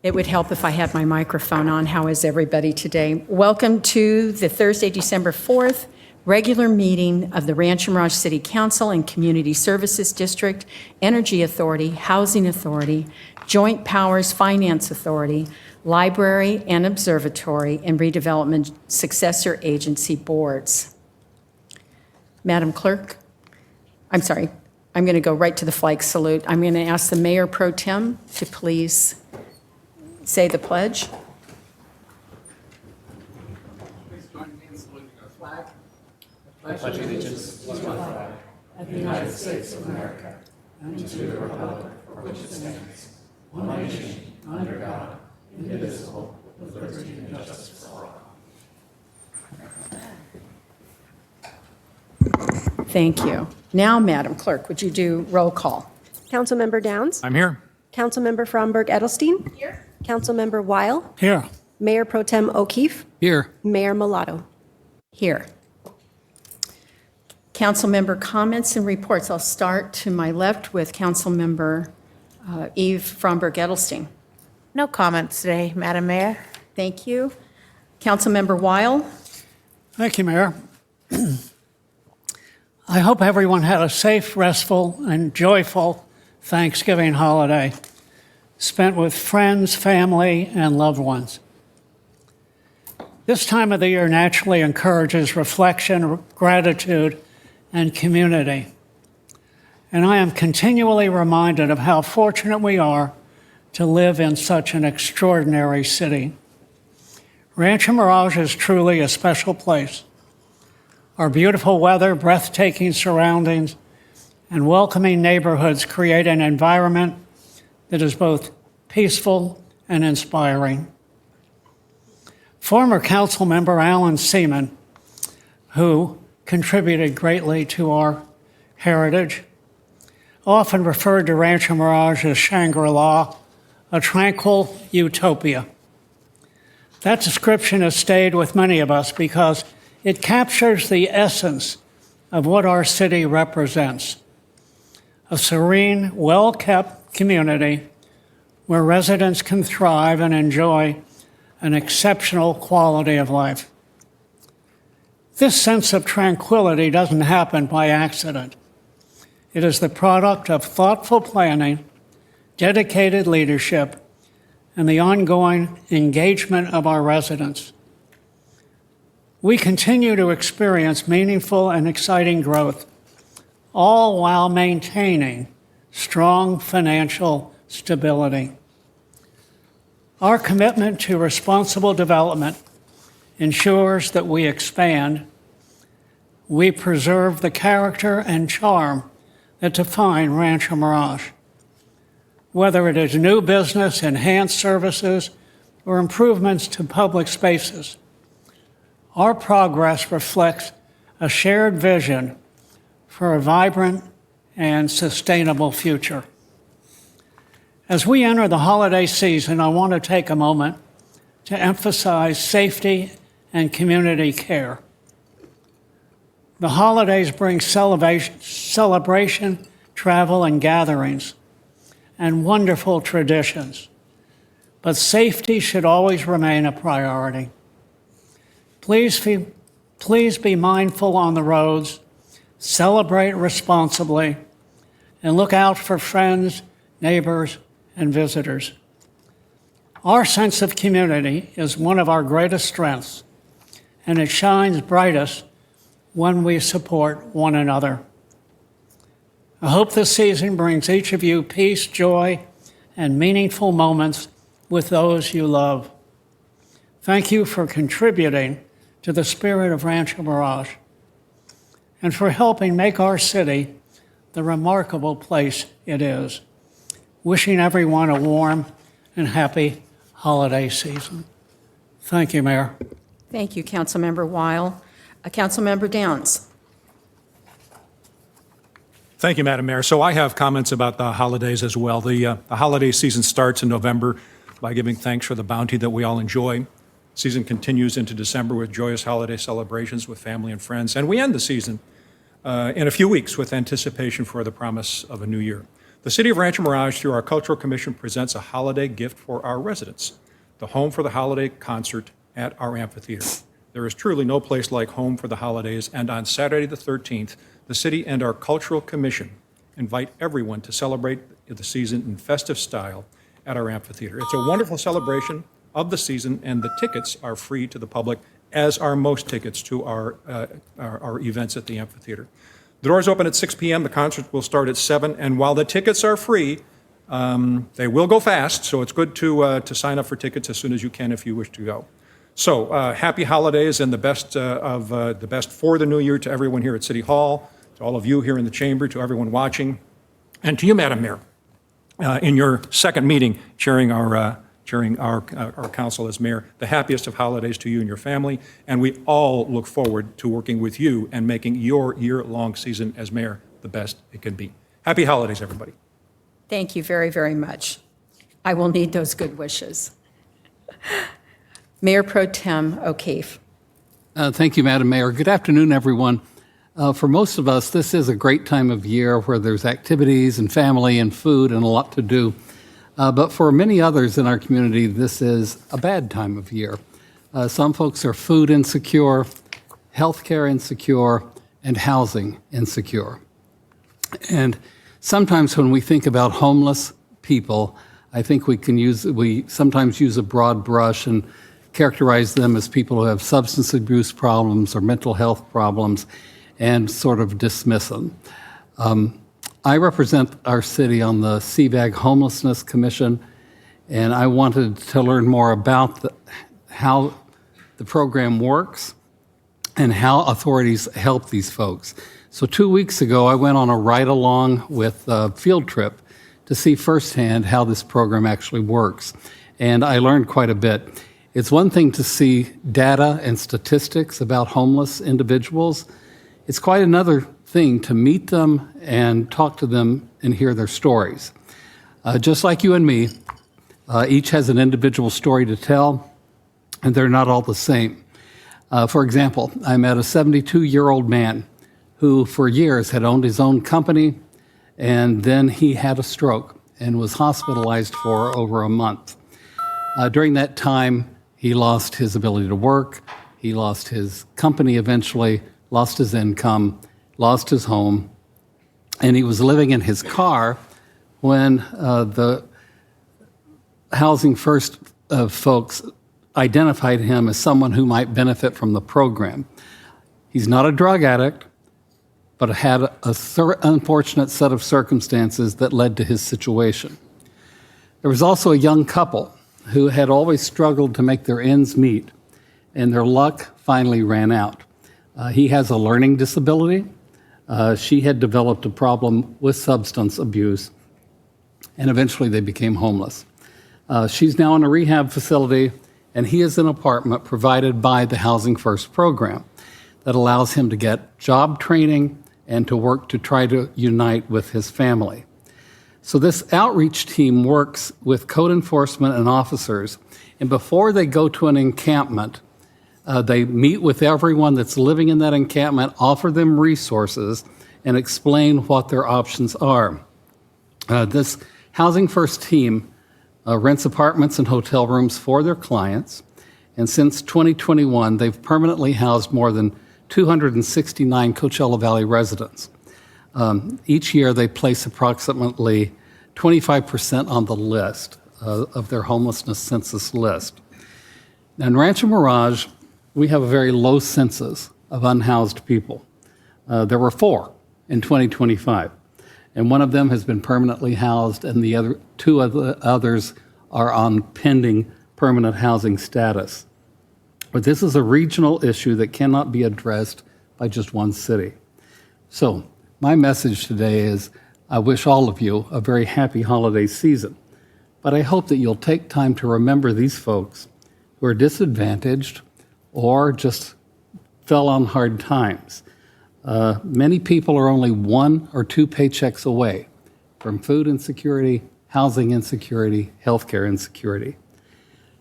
It would help if I had my microphone on. How is everybody today? Welcome to the Thursday, December 4th, regular meeting of the Rancho Mirage City Council and Community Services District, Energy Authority, Housing Authority, Joint Powers Finance Authority, Library and Observatory, and Redevelopment Successor Agency Boards. Madam Clerk, I'm sorry, I'm going to go right to the flag salute. I'm going to ask the Mayor Pro Tem to please say the pledge. Please join me in saluting our flag. I pledge allegiance to the flag of the United States of America and to the republic for which it stands, one nation, under God, indivisible, with liberty and justice for all. Thank you. Now, Madam Clerk, would you do roll call? Councilmember Downs? I'm here. Councilmember Fromberg-Edelstein? Here. Councilmember Weil? Here. Mayor Pro Tem O'Keefe? Here. Mayor Mulatto? Here. Council member comments and reports. I'll start to my left with Councilmember Eve Fromberg-Edelstein. No comments today, Madam Mayor. Thank you. Councilmember Weil. Thank you, Mayor. I hope everyone had a safe, restful, and joyful Thanksgiving holiday spent with friends, family, and loved ones. This time of the year naturally encourages reflection, gratitude, and community. And I am continually reminded of how fortunate we are to live in such an extraordinary city. Rancho Mirage is truly a special place. Our beautiful weather, breathtaking surroundings, and welcoming neighborhoods create an environment that is both peaceful and inspiring. Former council member Alan Seaman, who contributed greatly to our heritage, often referred to Rancho Mirage as Shangri-La, a tranquil utopia. That description has stayed with many of us because it captures the essence of what our city represents: a serene, well-kept community where residents can thrive and enjoy an exceptional quality of life. This sense of tranquility doesn't happen by accident. It is the product of thoughtful planning, dedicated leadership, and the ongoing engagement of our residents. We continue to experience meaningful and exciting growth, all while maintaining strong financial stability. Our commitment to responsible development ensures that we expand, we preserve the character and charm that define Rancho Mirage. Whether it is new business, enhanced services, or improvements to public spaces, our progress reflects a shared vision for a vibrant and sustainable future. As we enter the holiday season, I want to take a moment to emphasize safety and community care. The holidays bring celebration, travel, and gatherings, and wonderful traditions, but safety should always remain a priority. Please be mindful on the roads, celebrate responsibly, and look out for friends, neighbors, and visitors. Our sense of community is one of our greatest strengths, and it shines brightest when we support one another. I hope this season brings each of you peace, joy, and meaningful moments with those you love. Thank you for contributing to the spirit of Rancho Mirage and for helping make our city the remarkable place it is. Wishing everyone a warm and happy holiday season. Thank you, Mayor. Thank you, Councilmember Weil. Councilmember Downs. Thank you, Madam Mayor. So I have comments about the holidays as well. The holiday season starts in November by giving thanks for the bounty that we all enjoy. Season continues into December with joyous holiday celebrations with family and friends. And we end the season in a few weeks with anticipation for the promise of a new year. The City of Rancho Mirage, through our Cultural Commission, presents a holiday gift for our residents, the Home for the Holiday concert at our amphitheater. There is truly no place like home for the holidays, and on Saturday the 13th, the city and our Cultural Commission invite everyone to celebrate the season in festive style at our amphitheater. It's a wonderful celebration of the season, and the tickets are free to the public, as are most tickets to our events at the amphitheater. The doors open at 6 p.m. The concert will start at 7, and while the tickets are free, they will go fast, so it's good to sign up for tickets as soon as you can if you wish to go. So happy holidays and the best for the new year to everyone here at City Hall, to all of you here in the chamber, to everyone watching, and to you, Madam Mayor, in your second meeting chairing our council as mayor. The happiest of holidays to you and your family, and we all look forward to working with you and making your year-long season as mayor the best it can be. Happy holidays, everybody. Thank you very, very much. I will need those good wishes. Mayor Pro Tem O'Keefe. Thank you, Madam Mayor. Good afternoon, everyone. For most of us, this is a great time of year where there's activities and family and food and a lot to do. But for many others in our community, this is a bad time of year. Some folks are food insecure, healthcare insecure, and housing insecure. And sometimes when we think about homeless people, I think we sometimes use a broad brush and characterize them as people who have substance abuse problems or mental health problems and sort of dismiss them. I represent our city on the CVAG Homelessness Commission, and I wanted to learn more about how the program works and how authorities help these folks. So 2 weeks ago, I went on a ride-along with a field trip to see firsthand how this program actually works, and I learned quite a bit. It's one thing to see data and statistics about homeless individuals. It's quite another thing to meet them and talk to them and hear their stories. Just like you and me, each has an individual story to tell, and they're not all the same. For example, I met a 72-year-old man who for years had owned his own company, and then he had a stroke and was hospitalized for over a month. During that time, he lost his ability to work, he lost his company eventually, lost his income, lost his home, and he was living in his car when the Housing First folks identified him as someone who might benefit from the program. He's not a drug addict, but had an unfortunate set of circumstances that led to his situation. There was also a young couple who had always struggled to make their ends meet, and their luck finally ran out. He has a learning disability. She had developed a problem with substance abuse, and eventually they became homeless. She's now in a rehab facility, and he is in an apartment provided by the Housing First program that allows him to get job training and to work to try to unite with his family. So this outreach team works with code enforcement and officers, and before they go to an encampment, they meet with everyone that's living in that encampment, offer them resources, and explain what their options are. This Housing First team rents apartments and hotel rooms for their clients, and since 2021, they've permanently housed more than 269 Coachella Valley residents. Each year, they place approximately 25% on the list of their homelessness census list. Now, in Rancho Mirage, we have a very low census of unhoused people. There were 4 in 2025, and one of them has been permanently housed, and the other 2 others are on pending permanent housing status. But this is a regional issue that cannot be addressed by just one city. So my message today is I wish all of you a very happy holiday season, but I hope that you'll take time to remember these folks who are disadvantaged or just fell on hard times. Many people are only 1 or 2 paychecks away from food insecurity, housing insecurity, healthcare insecurity.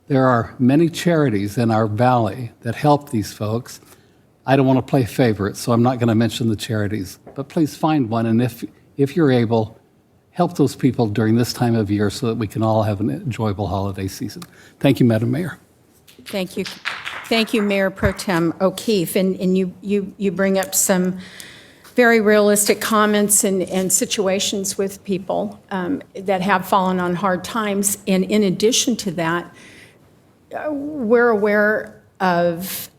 There are many charities in our valley that help these folks. I don't want to play favorites, so I'm not going to mention the charities, but please find one, and if you're able, help those people during this time of year so that we can all have an enjoyable holiday season. Thank you, Madam Mayor. Thank you. Thank you, Mayor Pro Tem O'Keefe. And you bring up some very realistic comments and situations with people that have fallen on hard times. And in addition to that, we're aware of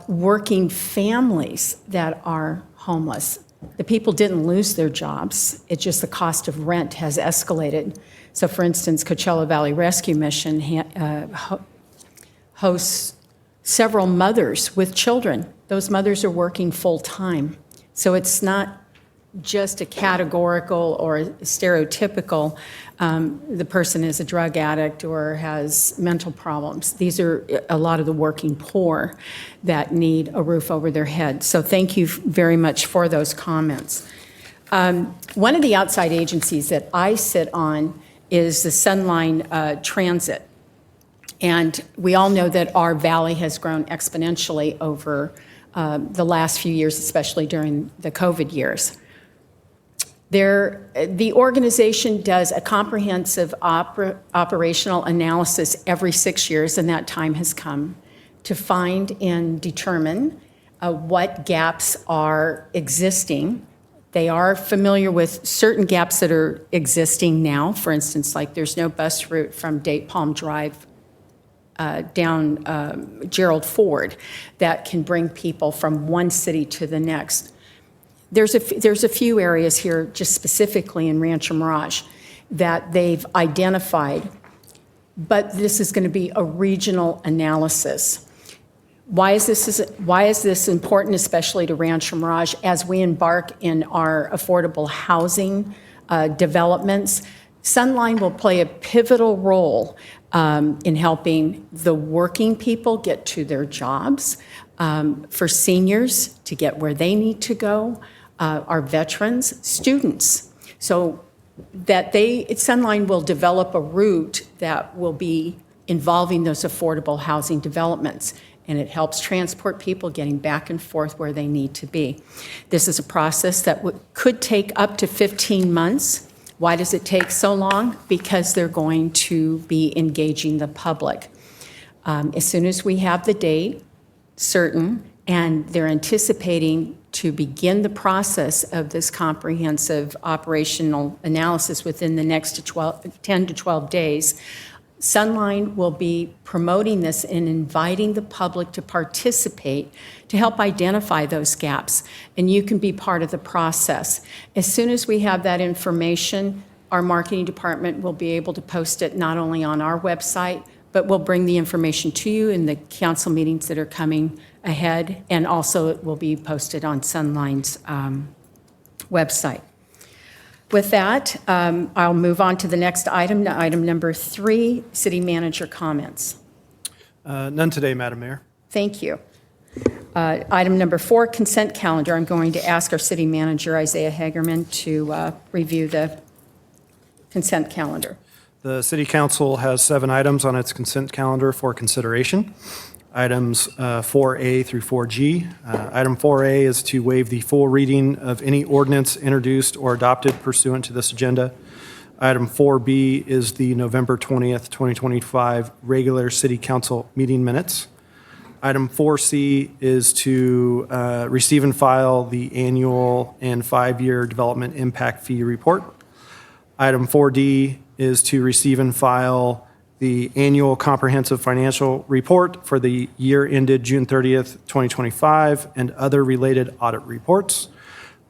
working families that are homeless. The people didn't lose their jobs. It's just the cost of rent has escalated. So for instance, Coachella Valley Rescue Mission hosts several mothers with children. Those mothers are working full-time. So it's not just a categorical or a stereotypical, the person is a drug addict or has mental problems. These are a lot of the working poor that need a roof over their head. So thank you very much for those comments. One of the outside agencies that I sit on is the Sunline Transit. And we all know that our valley has grown exponentially over the last few years, especially during the COVID years. The organization does a comprehensive operational analysis every 6 years, and that time has come to find and determine what gaps are existing. They are familiar with certain gaps that are existing now. For instance, like there's no bus route from Date Palm Drive down Gerald Ford that can bring people from one city to the next. There's a few areas here, just specifically in Rancho Mirage, that they've identified, but this is going to be a regional analysis. Why is this important, especially to Rancho Mirage, as we embark in our affordable housing developments? Sunline will play a pivotal role in helping the working people get to their jobs, for seniors to get where they need to go, our veterans, students. So that Sunline will develop a route that will be involving those affordable housing developments. And it helps transport people getting back and forth where they need to be. This is a process that could take up to 15 months. Why does it take so long? Because they're going to be engaging the public. As soon as we have the date certain, and they're anticipating to begin the process of this comprehensive operational analysis within the next 10 to 12 days, Sunline will be promoting this and inviting the public to participate to help identify those gaps. And you can be part of the process. As soon as we have that information, our marketing department will be able to post it not only on our website, but we'll bring the information to you in the council meetings that are coming ahead. And also it will be posted on Sunline's website. With that, I'll move on to the next item, item number 3, city manager comments. None today, Madam Mayor. Thank you. Item number 4, consent calendar. I'm going to ask our city manager, Isaiah Hagerman, to review the consent calendar. The City Council has 7 items on its consent calendar for consideration. Items 4A through 4G. Item 4A is to waive the full reading of any ordinance introduced or adopted pursuant to this agenda. Item 4B is the November 20th, 2025 regular City Council meeting minutes. Item 4C is to receive and file the annual and 5-year development impact fee report. Item 4D is to receive and file the annual comprehensive financial report for the year ended June 30th, 2025, and other related audit reports.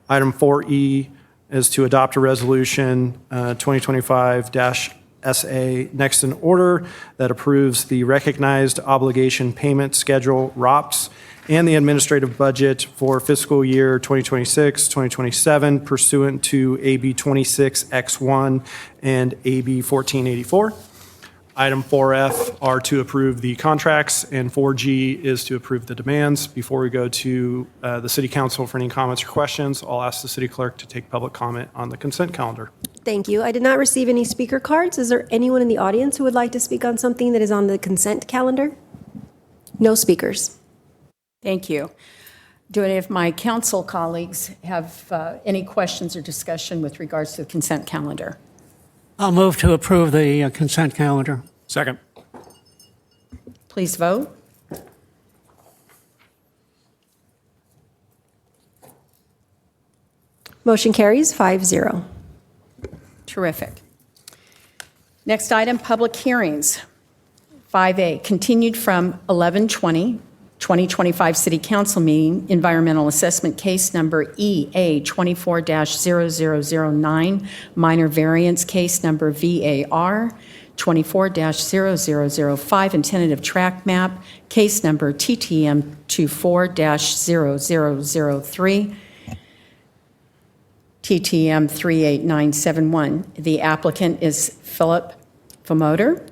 Item 4E is to adopt a resolution 2025-SA next in order that approves the recognized obligation payment schedule ROPS and the administrative budget for fiscal year 2026-2027 pursuant to AB 26X1 and AB 1484. Item 4F are to approve the contracts, and 4G is to approve the demands. Before we go to the City Council for any comments or questions, I'll ask the City Clerk to take public comment on the consent calendar. Thank you. I did not receive any speaker cards. Is there anyone in the audience who would like to speak on something that is on the consent calendar? No speakers. Thank you. Do any of my council colleagues have any questions or discussion with regards to the consent calendar? I'll move to approve the consent calendar. Second. Please vote. Motion carries 5-0. Terrific. Next item, public hearings. 5A, continued from 11/20/2025 City Council meeting, environmental assessment case number EA 24-0009, minor variance case number VAR 24-0005, and tentative track map case number TTM 24-0003. TTM 38971. The applicant is Philip Famoter,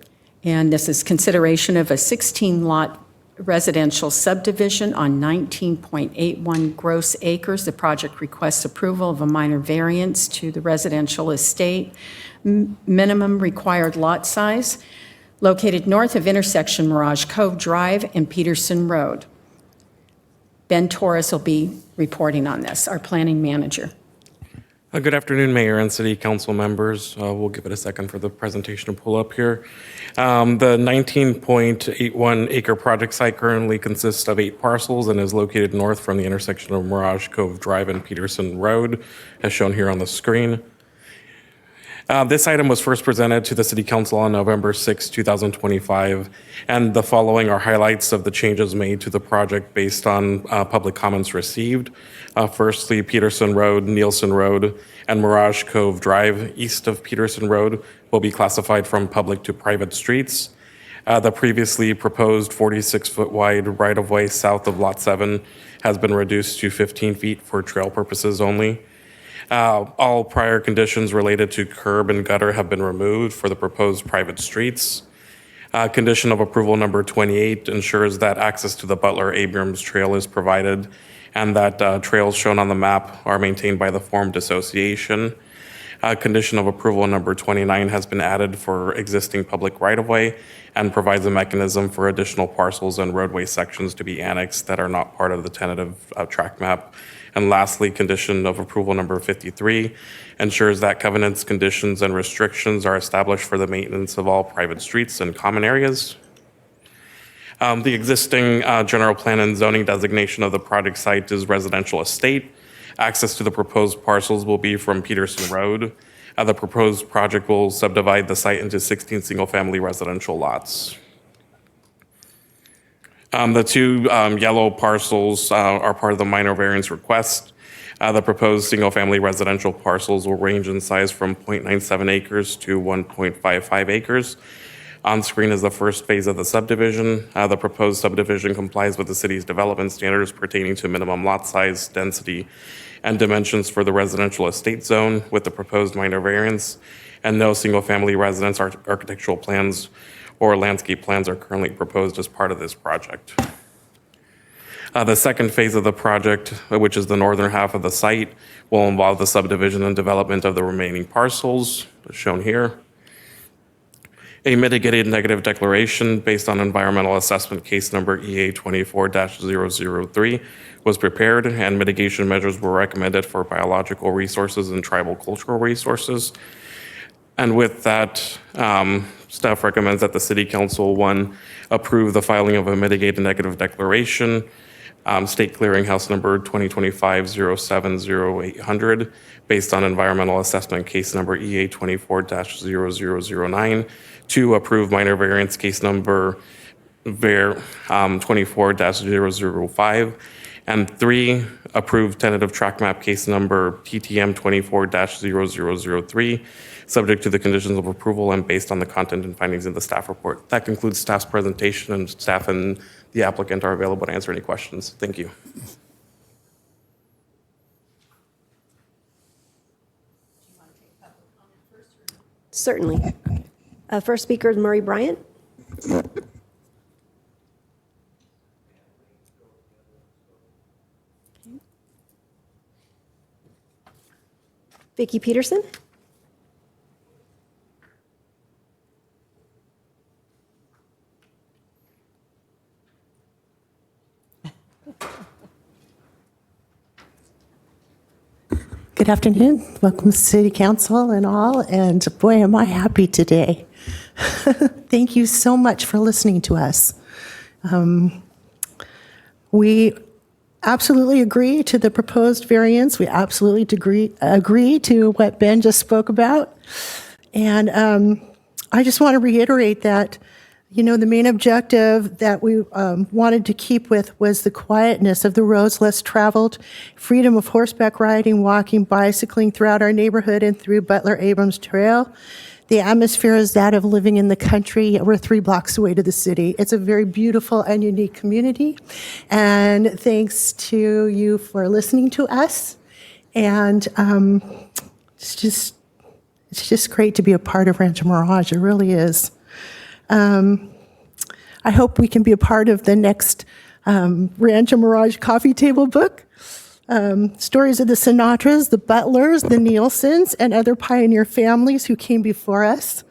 and this is consideration of a 16-lot residential subdivision on 19.81 gross acres. The project requests approval of a minor variance to the residential estate, minimum required lot size, located north of intersection Mirage Cove Drive and Peterson Road. Ben Torres will be reporting on this, our planning manager. Good afternoon, Mayor and City Council members. We'll give it a second for the presentation to pull up here. The 19.81 acre project site currently consists of 8 parcels and is located north from the intersection of Mirage Cove Drive and Peterson Road, as shown here on the screen. This item was first presented to the City Council on November 6, 2025, and the following are highlights of the changes made to the project based on public comments received. Firstly, Peterson Road, Nielsen Road, and Mirage Cove Drive east of Peterson Road will be classified from public to private streets. The previously proposed 46-foot wide right-of-way south of Lot 7 has been reduced to 15 feet for trail purposes only. All prior conditions related to curb and gutter have been removed for the proposed private streets. Condition of approval number 28 ensures that access to the Butler Abrams Trail is provided and that trails shown on the map are maintained by the formed association. Condition of approval number 29 has been added for existing public right-of-way and provides a mechanism for additional parcels and roadway sections to be annexed that are not part of the tentative track map. And lastly, condition of approval number 53 ensures that covenants, conditions, and restrictions are established for the maintenance of all private streets and common areas. The existing general plan and zoning designation of the project site is residential estate. Access to the proposed parcels will be from Peterson Road. The proposed project will subdivide the site into 16 single-family residential lots. The 2 yellow parcels are part of the minor variance request. The proposed single-family residential parcels will range in size from 0.97 acres to 1.55 acres. On screen is the first phase of the subdivision. The proposed subdivision complies with the city's development standards pertaining to minimum lot size, density, and dimensions for the residential estate zone with the proposed minor variance, and no single-family residence architectural plans or landscape plans are currently proposed as part of this project. The second phase of the project, which is the northern half of the site, will involve the subdivision and development of the remaining parcels, as shown here. A mitigated negative declaration based on environmental assessment case number EA 24-003 was prepared, and mitigation measures were recommended for biological resources and tribal cultural resources. And with that, staff recommends that the City Council, 1, approve the filing of a mitigated negative declaration, State Clearinghouse number 2025-070800, based on environmental assessment case number EA 24-0009, 2, approve minor variance case number 24-005, and 3, approve tentative track map case number TTM 24-0003, subject to the conditions of approval and based on the content and findings in the staff report. That concludes staff's presentation, and staff and the applicant are available to answer any questions. Thank you. Certainly. First speaker is Murray Bryant. Vicki Peterson. Good afternoon. Welcome to City Council and all. And boy, am I happy today. Thank you so much for listening to us. We absolutely agree to the proposed variance. We absolutely agree to what Ben just spoke about. And I just want to reiterate that, the main objective that we wanted to keep with was the quietness of the roads less traveled, freedom of horseback riding, walking, bicycling throughout our neighborhood and through Butler Abrams Trail. The atmosphere is that of living in the country. We're 3 blocks away to the city. It's a very beautiful and unique community. And thanks to you for listening to us. And it's just great to be a part of Rancho Mirage. It really is. I hope we can be a part of the next Rancho Mirage coffee table book. Stories of the Sinatras, the Butlers, the Nielsen's, and other pioneer families who came before us.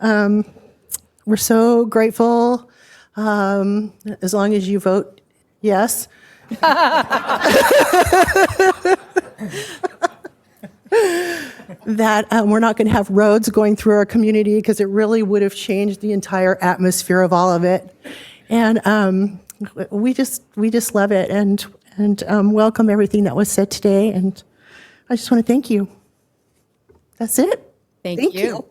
We're so grateful, as long as you vote yes. That we're not going to have roads going through our community, because it really would have changed the entire atmosphere of all of it. And we just love it and welcome everything that was said today. And I just want to thank you. That's it. Thank you.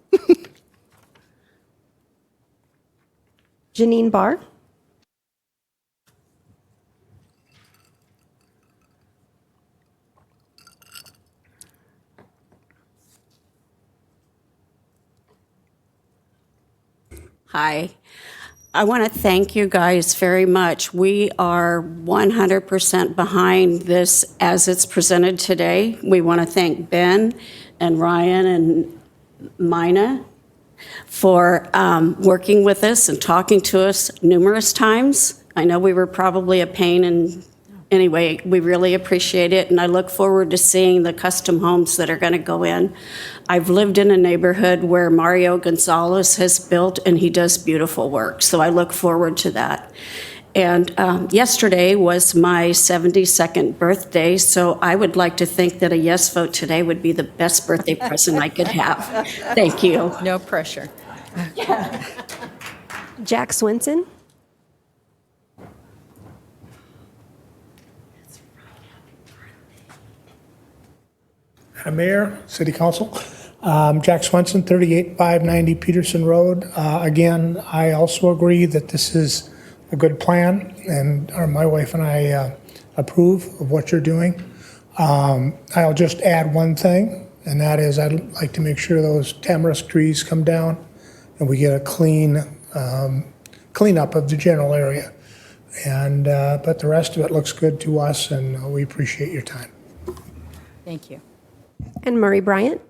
Janine Barr. Hi. I want to thank you guys very much. We are 100% behind this as it's presented today. We want to thank Ben and Ryan and Mina for working with us and talking to us numerous times. I know we were probably a pain, and anyway, we really appreciate it, and I look forward to seeing the custom homes that are going to go in. I've lived in a neighborhood where Mario Gonzalez has built, and he does beautiful work, so I look forward to that. And yesterday was my 72nd birthday, so I would like to think that a yes vote today would be the best birthday present I could have. Thank you. No pressure. Jack Swenson. Mayor, City Council. Jack Swenson, 38590 Peterson Road. Again, I also agree that this is a good plan, and my wife and I approve of what you're doing. I'll just add one thing, and that is I'd like to make sure those tamarisk trees come down and we get a clean cleanup of the general area. And but the rest of it looks good to us, and we appreciate your time. Thank you. And Murray Bryant.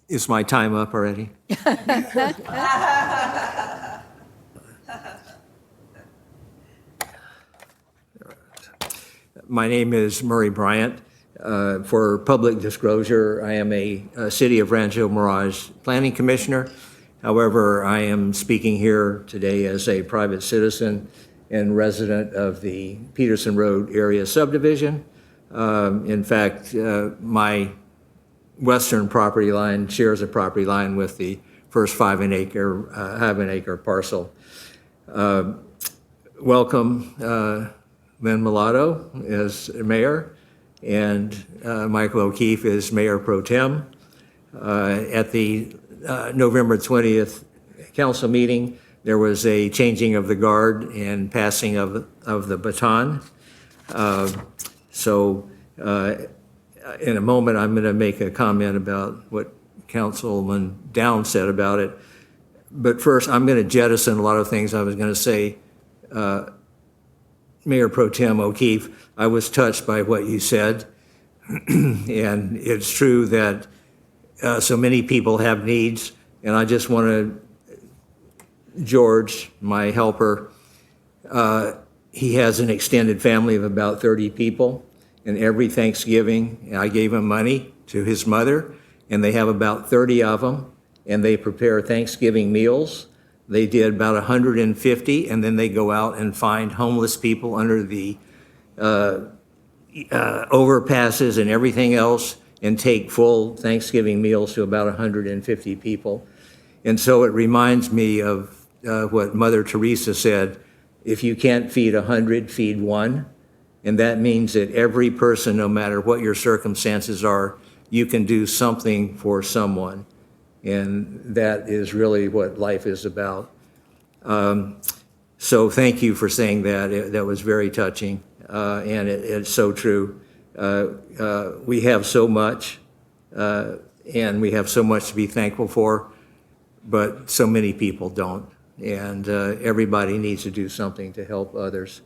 Is my time up already? My name is Murray Bryant. For public disclosure, I am a City of Rancho Mirage Planning Commissioner. However, I am speaking here today as a private citizen and resident of the Peterson Road area subdivision. In fact, my western property line shares a property line with the first half an acre parcel. Welcome, Lynn Mulatto as mayor, and Michael O'Keefe is mayor pro tem. At the November 20th council meeting, there was a changing of the guard and passing of the baton. In a moment, I'm going to make a comment about what Councilman Downs said about it. But first, I'm going to jettison a lot of things I was going to say. Mayor Pro Tem O'Keefe, I was touched by what you said. And it's true that so many people have needs. And I just want to, George, my helper, he has an extended family of about 30 people. And every Thanksgiving, I gave him money to his mother, and they have about 30 of them, and they prepare Thanksgiving meals. They did about 150, and then they go out and find homeless people under the overpasses and everything else and take full Thanksgiving meals to about 150 people. And so it reminds me of what Mother Teresa said, if you can't feed 100, feed one. And that means that every person, no matter what your circumstances are, you can do something for someone. And that is really what life is about. So thank you for saying that. That was very touching. And it's so true. We have so much, and we have so much to be thankful for, but so many people don't. And everybody needs to do something to help others.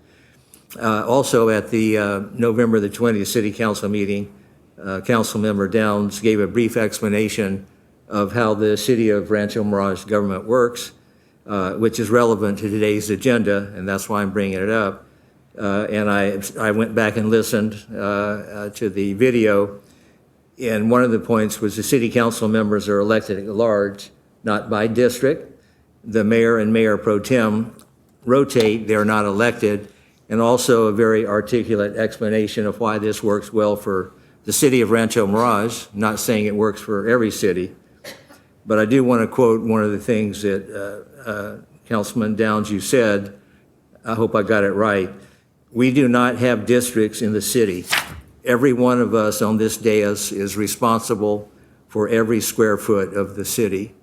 Also, at the November the 20th City Council meeting, Councilmember Downs gave a brief explanation of how the City of Rancho Mirage government works, which is relevant to today's agenda, and that's why I'm bringing it up. And I went back and listened to the video, and one of the points was the City Council members are elected at large, not by district. The mayor and mayor pro tem rotate, they're not elected, and also a very articulate explanation of why this works well for the City of Rancho Mirage, not saying it works for every city. But I do want to quote one of the things that Councilman Downs, you said. I hope I got it right. We do not have districts in the city. Every one of us on this dais is responsible for every square foot of the city.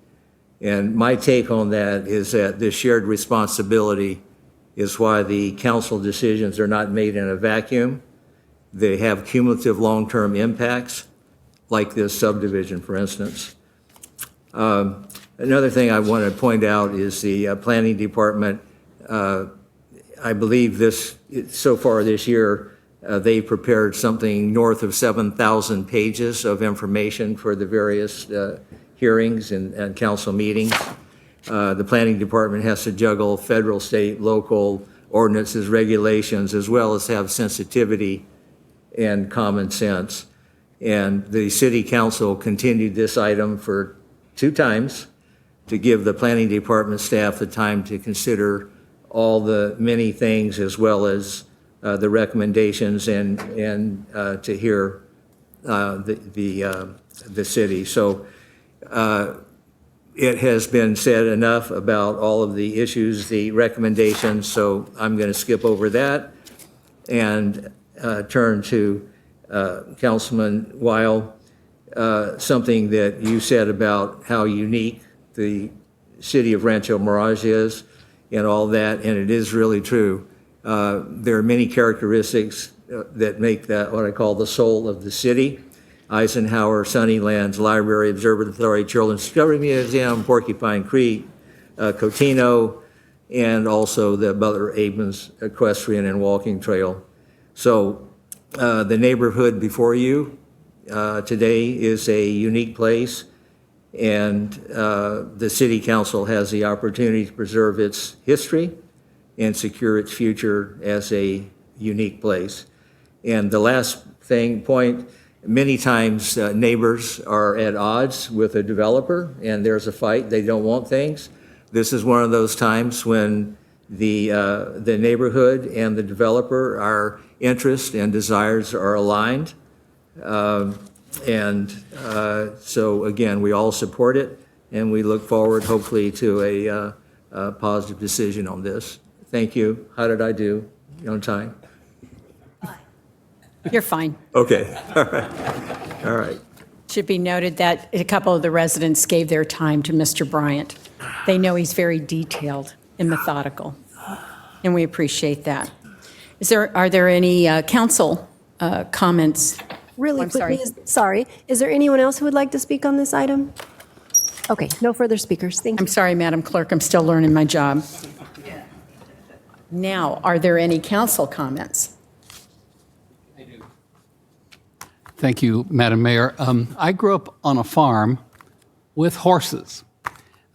And my take on that is that this shared responsibility is why the council decisions are not made in a vacuum. They have cumulative long-term impacts, like this subdivision, for instance. Another thing I want to point out is the planning department. I believe so far this year, they prepared something north of 7,000 pages of information for the various hearings and council meetings. The planning department has to juggle federal, state, local ordinances, regulations, as well as have sensitivity and common sense. And the city council continued this item for 2 times to give the planning department staff the time to consider all the many things as well as the recommendations and to hear the city. So it has been said enough about all of the issues, the recommendations, so I'm going to skip over that and turn to Councilman Weil, something that you said about how unique the City of Rancho Mirage is and all that, and it is really true. There are many characteristics that make that what I call the soul of the city. Eisenhower, Sunnylands, Library, Observatory, Children's Discovery Museum, Porcupine Creek, Cotino, and also the Butler Abrams Equestrian and Walking Trail. So the neighborhood before you today is a unique place, and the City Council has the opportunity to preserve its history and secure its future as a unique place. And the last point, many times neighbors are at odds with a developer and there's a fight, they don't want things. This is one of those times when the neighborhood and the developer, our interests and desires are aligned. So again, we all support it and we look forward hopefully to a positive decision on this. Thank you. How did I do? You on time? You're fine. Okay. All right. Should be noted that a couple of the residents gave their time to Mr. Bryant. They know he's very detailed and methodical, and we appreciate that. Are there any council comments Really I'm quickly, sorry. is there anyone else who would like to speak on this item? Okay, no further speakers. Thank you. I'm sorry, Madam Clerk, I'm still learning my job. Now, are there any council comments? Thank you, Madam Mayor. I grew up on a farm with horses.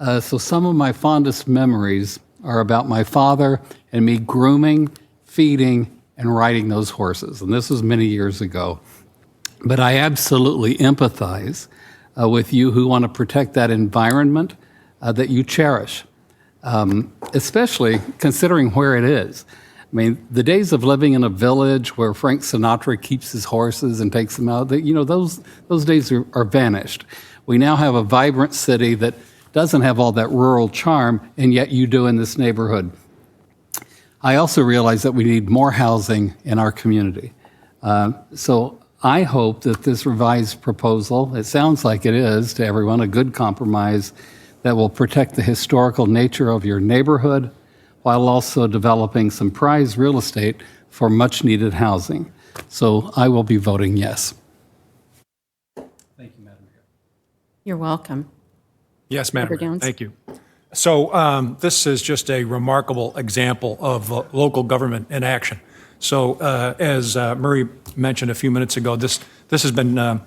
So some of my fondest memories are about my father and me grooming, feeding, and riding those horses. And this was many years ago. But I absolutely empathize with you who want to protect that environment that you cherish, especially considering where it is. I mean, the days of living in a village where Frank Sinatra keeps his horses and takes them out, those days are vanished. We now have a vibrant city that doesn't have all that rural charm, and yet you do in this neighborhood. I also realize that we need more housing in our community. So I hope that this revised proposal, it sounds like it is to everyone, a good compromise that will protect the historical nature of your neighborhood while also developing some prized real estate for much-needed housing. So I will be voting yes. Thank you, Madam Mayor. You're welcome. Yes, Madam Member Mayor. Downs? Thank you. So this is just a remarkable example of local government in action. So as Murray mentioned a few minutes ago, this has been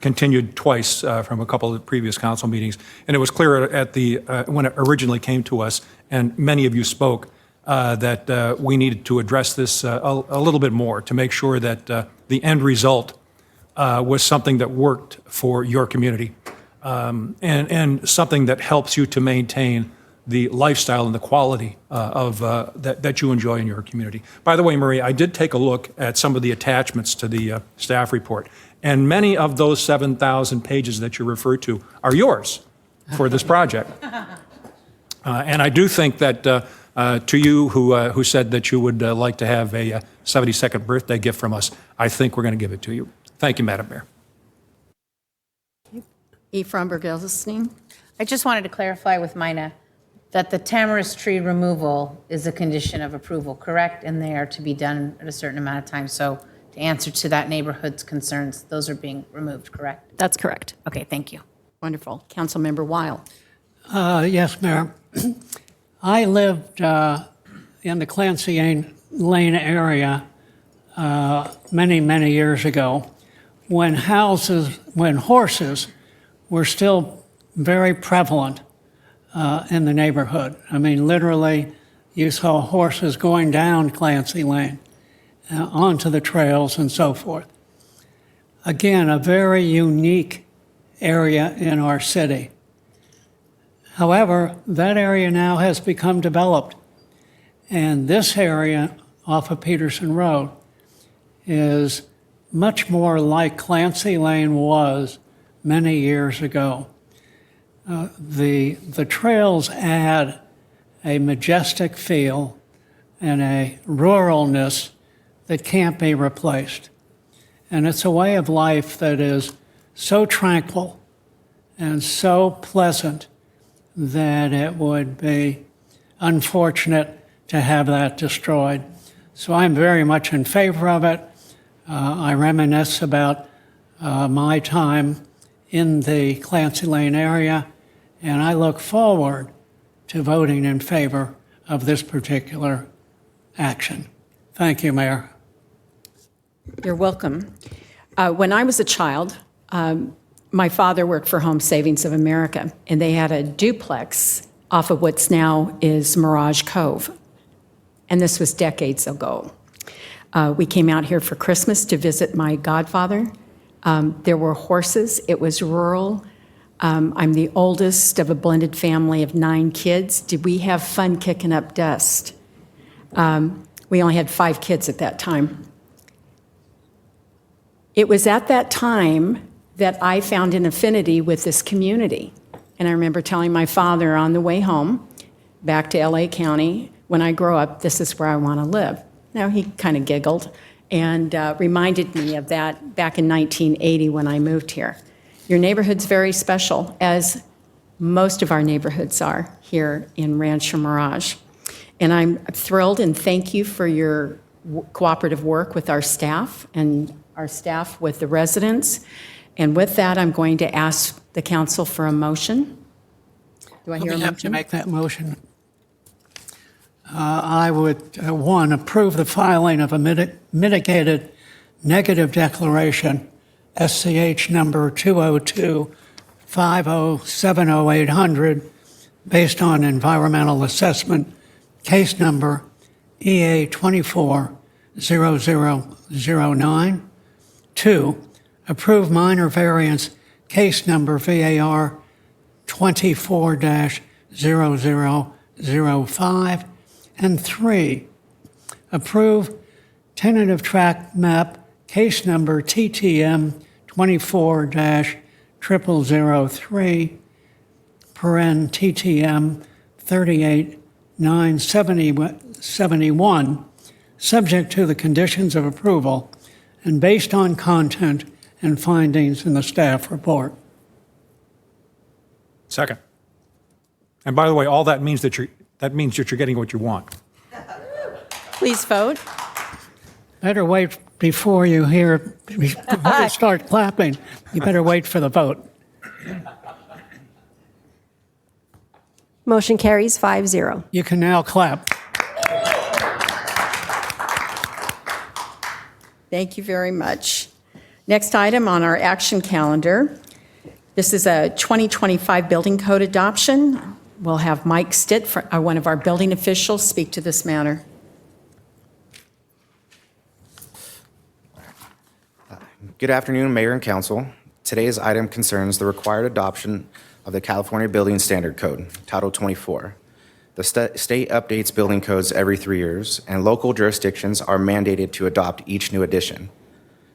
continued twice from a couple of the previous council meetings, and it was clear at the when it originally came to us, and many of you spoke, that we needed to address this a little bit more to make sure that the end result was something that worked for your community. And something that helps you to maintain the lifestyle and the quality that you enjoy in your community. By the way, Marie, I did take a look at some of the attachments to the staff report, and many of those 7,000 pages that you referred to are yours for this project. And I do think that to you who said that you would like to have a 72nd birthday gift from us, I think we're going to give it to you. Thank you, Madam Mayor. E. Fromberg-Elsenstein? I just wanted to clarify with Mina that the tamarisk tree removal is a condition of approval, correct? And they are to be done at a certain amount of time. So to answer to that neighborhood's concerns, those are being removed, correct? That's correct. Okay, thank you. Wonderful. Councilmember Weil? Yes, Mayor. I lived in the Clancy Lane area many, many years ago when horses were still very prevalent in the neighborhood. I mean, literally, you saw horses going down Clancy Lane onto the trails and so forth. Again, a very unique area in our city. However, that area now has become developed, and this area off of Peterson Road is much more like Clancy Lane was many years ago. The trails add a majestic feel and a ruralness that can't be replaced. And it's a way of life that is so tranquil and so pleasant that it would be unfortunate to have that destroyed. So I'm very much in favor of it. I reminisce about my time in the Clancy Lane area, and I look forward to voting in favor of this particular action. Thank you, Mayor. You're welcome. When I was a child, my father worked for Home Savings of America, and they had a duplex off of what's now is Mirage Cove. And this was decades ago. We came out here for Christmas to visit my godfather. There were horses. It was rural. I'm the oldest of a blended family of 9 kids. Did we have fun kicking up dust? We only had 5 kids at that time. It was at that time that I found an affinity with this community. And I remember telling my father on the way home, back to LA County, when I grow up, this is where I want to live. Now, he kind of giggled and reminded me of that back in 1980 when I moved here. Your neighborhood's very special, as most of our neighborhoods are here in Rancho Mirage. And I'm thrilled and thank you for your cooperative work with our staff and our staff with the residents. And with that, I'm going to ask the council for a motion. Do I hear a We have to motion? make that motion. I would, one, approve the filing of a mitigated negative declaration, SCH number 202-5070800, based on environmental assessment, case number EA 240009. Two, approve minor variance, case number VAR 24-0005. And three, approve tentative track map, case number TTM 24-0003, paren TTM 38971, subject to the conditions of approval and based on content and findings in the staff report. Second. And by the way, all that means that you're getting what you want. Please vote. Better wait before you start clapping. You better wait for the vote. Motion carries 5-0. You can now clap. Thank you very much. Next item on our action calendar. This is a 2025 building code adoption. We'll have Mike Stitt, one of our building officials, speak to this matter. Good afternoon, Mayor and Council. Today's item concerns the required adoption of the California Building Standard Code, Title 24. The state updates building codes every 3 years, and local jurisdictions are mandated to adopt each new edition.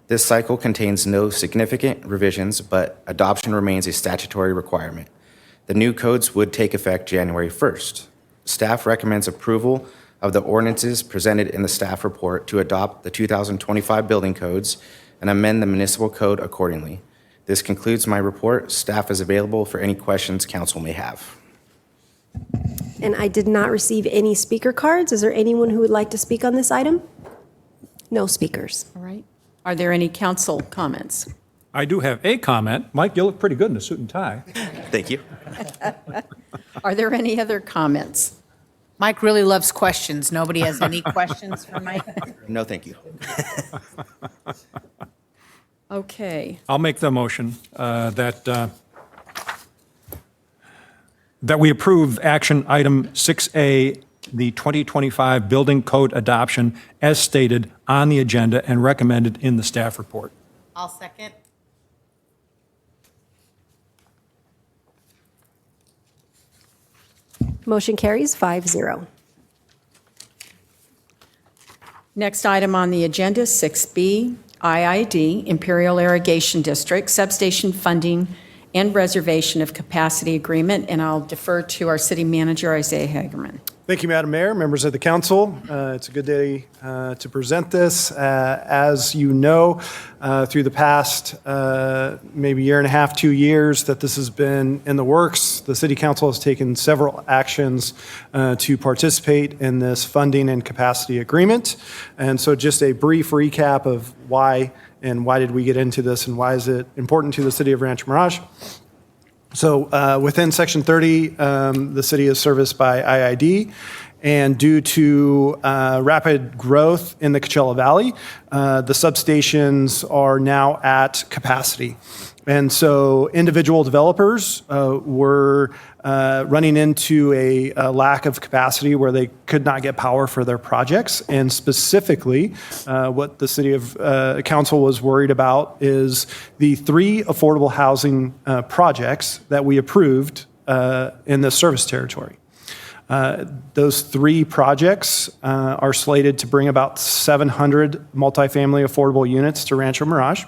This cycle contains no significant revisions, but adoption remains a statutory requirement. The new codes would take effect January 1st. Staff recommends approval of the ordinances presented in the staff report to adopt the 2025 building codes and amend the municipal code accordingly. This concludes my report. Staff is available for any questions council may have. And I did not receive any speaker cards. Is there anyone who would like to speak on this item? No speakers. All right. Are there any council comments? I do have a comment. Mike, you look pretty good in a suit and tie. Thank you. Are there any other comments? Mike really loves questions. Nobody has any questions for Mike? No, thank you. Okay. I'll make the motion that we approve action item 6A, the 2025 building code adoption as stated on the agenda and recommended in the staff report. I'll second. Motion carries 5-0. Next item on the agenda, 6B, IID, Imperial Irrigation District, substation funding and reservation of capacity agreement, and I'll defer to our city manager, Isaiah Hagerman. Thank you, Madam Mayor, members of the council. It's a good day to present this. As you know, through the past maybe year and a half, 2 years that this has been in the works, the city council has taken several actions to participate in this funding and capacity agreement. And so just a brief recap of why did we get into this and why is it important to the city of Rancho Mirage. So within Section 30, the city is serviced by IID, and due to rapid growth in the Coachella Valley, the substations are now at capacity. And so individual developers were running into a lack of capacity where they could not get power for their projects. And specifically, what the city of council was worried about is the 3 affordable housing projects that we approved in the service territory. Those 3 projects are slated to bring about 700 multifamily affordable units to Rancho Mirage.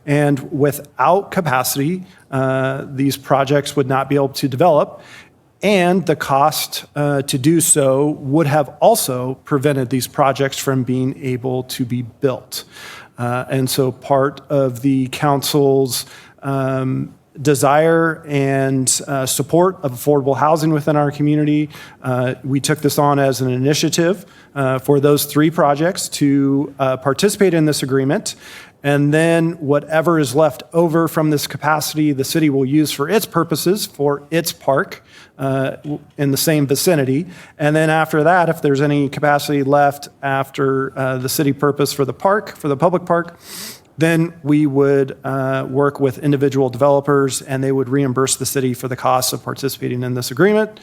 And without capacity, these projects would not be able to develop, and the cost to do so would have also prevented these projects from being able to be built. And so part of the council's desire and support of affordable housing within our community, we took this on as an initiative for those 3 projects to participate in this agreement. And then whatever is left over from this capacity, the city will use for its purposes for its park in the same vicinity. And then after that, if there's any capacity left after the city purpose for the park, for the public park, then we would work with individual developers and they would reimburse the city for the costs of participating in this agreement.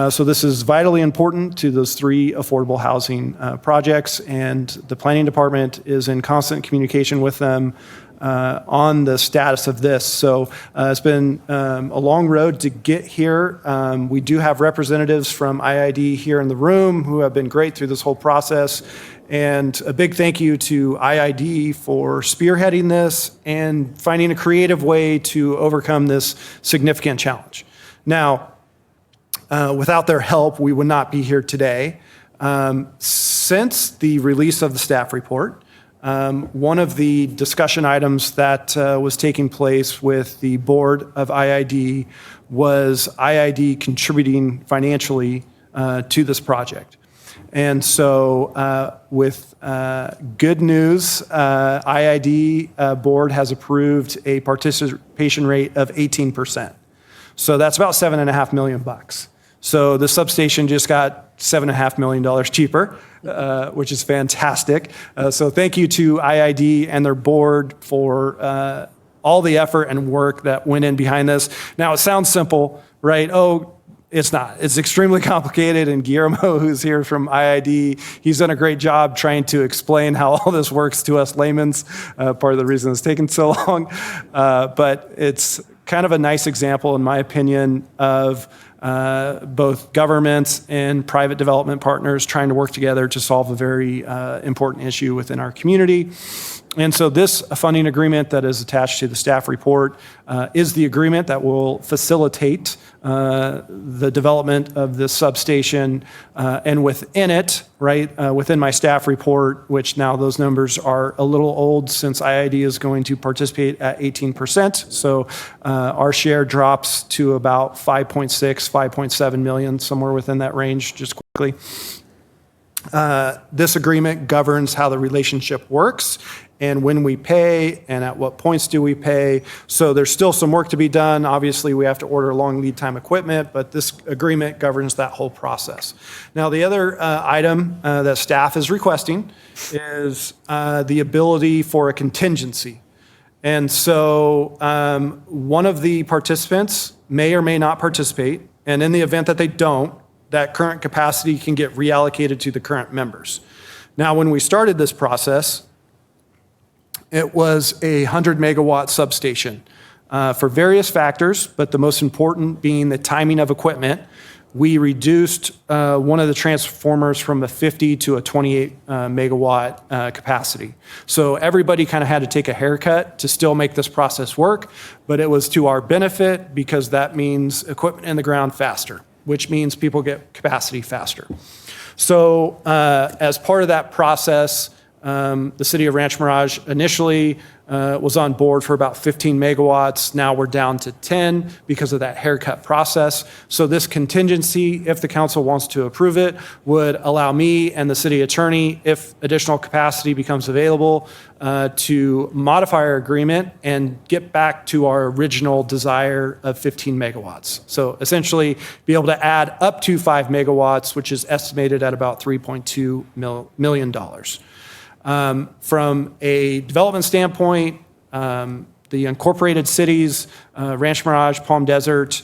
So this is vitally important to those 3 affordable housing projects, and the planning department is in constant communication with them on the status of this. So it's been a long road to get here. We do have representatives from IID here in the room who have been great through this whole process. And a big thank you to IID for spearheading this and finding a creative way to overcome this significant challenge. Now, without their help, we would not be here today. Since the release of the staff report, one of the discussion items that was taking place with the board of IID was IID contributing financially to this project. And so with good news, IID board has approved a participation rate of 18%. So that's about $7.5 million. So the substation just got $7.5 million cheaper, which is fantastic. So thank you to IID and their board for all the effort and work that went in behind this. Now it sounds simple, right? Oh, it's not. It's extremely complicated, and Guillermo, who's here from IID, he's done a great job trying to explain how all this works to us laymen's, part of the reason it's taken so long. But it's kind of a nice example, in my opinion, of both governments and private development partners trying to work together to solve a very important issue within our community. And so this funding agreement that is attached to the staff report is the agreement that will facilitate the development of this substation. And within it, right, within my staff report, which now those numbers are a little old since IID is going to participate at 18%. So our share drops to about 5.6, 5.7 million, somewhere within that range, just quickly. This agreement governs how the relationship works and when we pay and at what points do we pay. So there's still some work to be done. Obviously, we have to order long lead time equipment, but this agreement governs that whole process. Now, the other item that staff is requesting is the ability for a contingency. And so one of the participants may or may not participate, and in the event that they don't, that current capacity can get reallocated to the current members. Now, when we started this process, it was a 100 megawatt substation. For various factors, but the most important being the timing of equipment, we reduced one of the transformers from a 50 to a 28 megawatt capacity. So everybody kind of had to take a haircut to still make this process work, but it was to our benefit because that means equipment in the ground faster, which means people get capacity faster. So as part of that process, the city of Rancho Mirage initially was on board for about 15 megawatts. Now we're down to 10 because of that haircut process. So this contingency, if the council wants to approve it, would allow me and the city attorney, if additional capacity becomes available, to modify our agreement and get back to our original desire of 15 megawatts. So essentially be able to add up to 5 megawatts, which is estimated at about $3.2 million. From a development standpoint, the incorporated cities, Rancho Mirage, Palm Desert,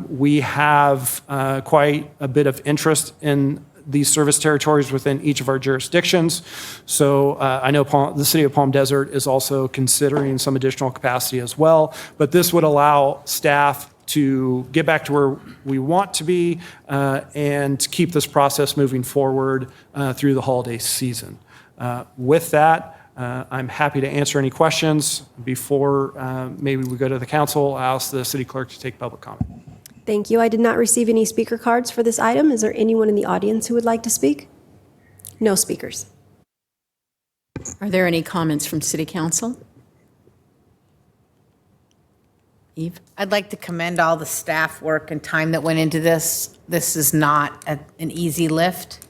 we have quite a bit of interest in these service territories within each of our jurisdictions. So I know the city of Palm Desert is also considering some additional capacity as well, but this would allow staff to get back to where we want to be and keep this process moving forward through the holiday season. With that, I'm happy to answer any questions. Before maybe we go to the council, I'll ask the city clerk to take public comment. Thank you. I did not receive any speaker cards for this item. Is there anyone in the audience who would like to speak? No speakers. Are there any comments from city council? Eve? I'd like to commend all the staff work and time that went into this. This is not an easy lift.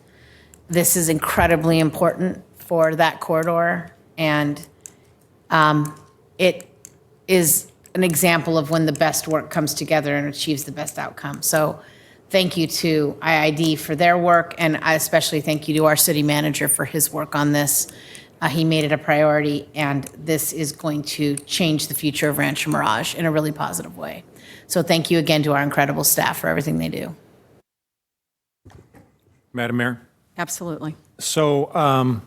This is incredibly important for that corridor, and it is an example of when the best work comes together and achieves the best outcome. So thank you to IID for their work, and I especially thank you to our city manager for his work on this. He made it a priority, and this is going to change the future of Rancho Mirage in a really positive way. So thank you again to our incredible staff for everything they do. Madam Mayor? Absolutely. So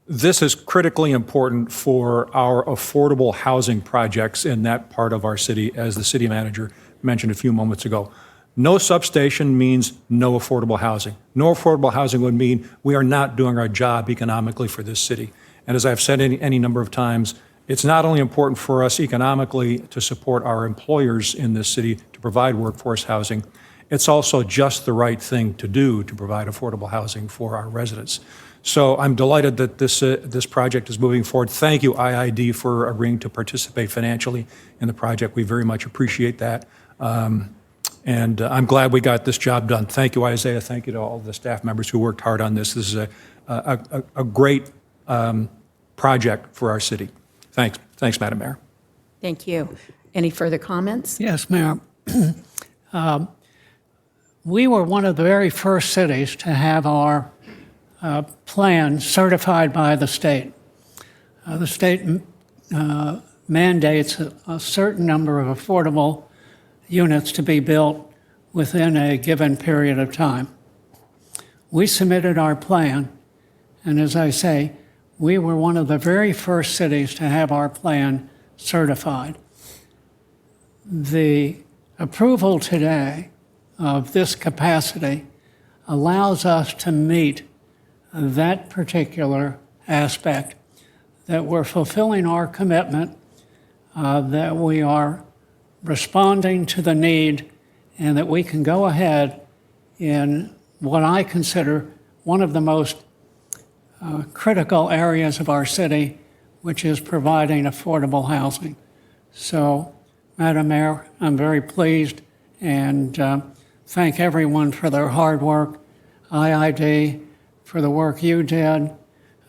this is critically important for our affordable housing projects in that part of our city, as the city manager mentioned a few moments ago. No substation means no affordable housing. No affordable housing would mean we are not doing our job economically for this city. And as I've said any number of times, it's not only important for us economically to support our employers in this city to provide workforce housing, it's also just the right thing to do to provide affordable housing for our residents. So I'm delighted that this project is moving forward. Thank you, IID, for agreeing to participate financially in the project. We very much appreciate that. And I'm glad we got this job done. Thank you, Isaiah. Thank you to all the staff members who worked hard on this. This is a great project for our city. Thanks. Thanks, Madam Mayor. Thank you. Any further comments? Yes, Mayor. We were one of the very first cities to have our plan certified by the state. The state mandates a certain number of affordable units to be built within a given period of time. We submitted our plan, and as I say, we were one of the very first cities to have our plan certified. The approval today of this capacity allows us to meet that particular aspect, that we're fulfilling our commitment, that we are responding to the need, and that we can go ahead in what I consider one of the most critical areas of our city, which is providing affordable housing. So, Madam Mayor, I'm very pleased and thank everyone for their hard work, IID for the work you did,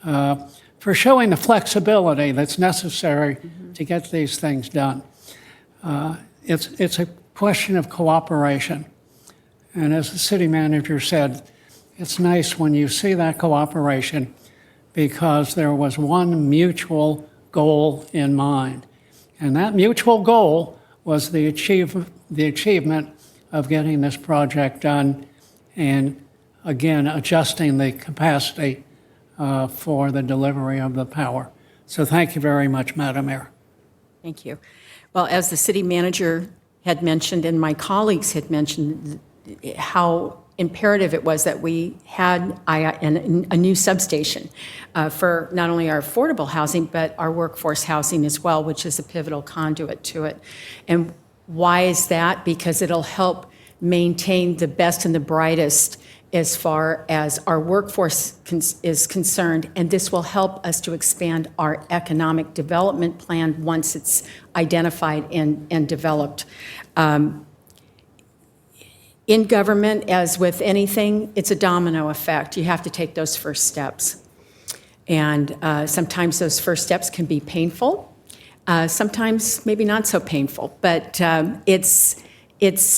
for showing the flexibility that's necessary to get these things done. It's a question of cooperation. And as the city manager said, it's nice when you see that cooperation because there was one mutual goal in mind. And that mutual goal was the achievement of getting this project done and, again, adjusting the capacity for the delivery of the power. So thank you very much, Madam Mayor. Thank you. Well, as the city manager had mentioned and my colleagues had mentioned, how imperative it was that we had a new substation for not only our affordable housing, but our workforce housing as well, which is a pivotal conduit to it. And why is that? Because it'll help maintain the best and the brightest as far as our workforce is concerned, and this will help us to expand our economic development plan once it's identified and developed. In government, as with anything, it's a domino effect. You have to take those first steps. And sometimes those first steps can be painful. Sometimes maybe not so painful, but it's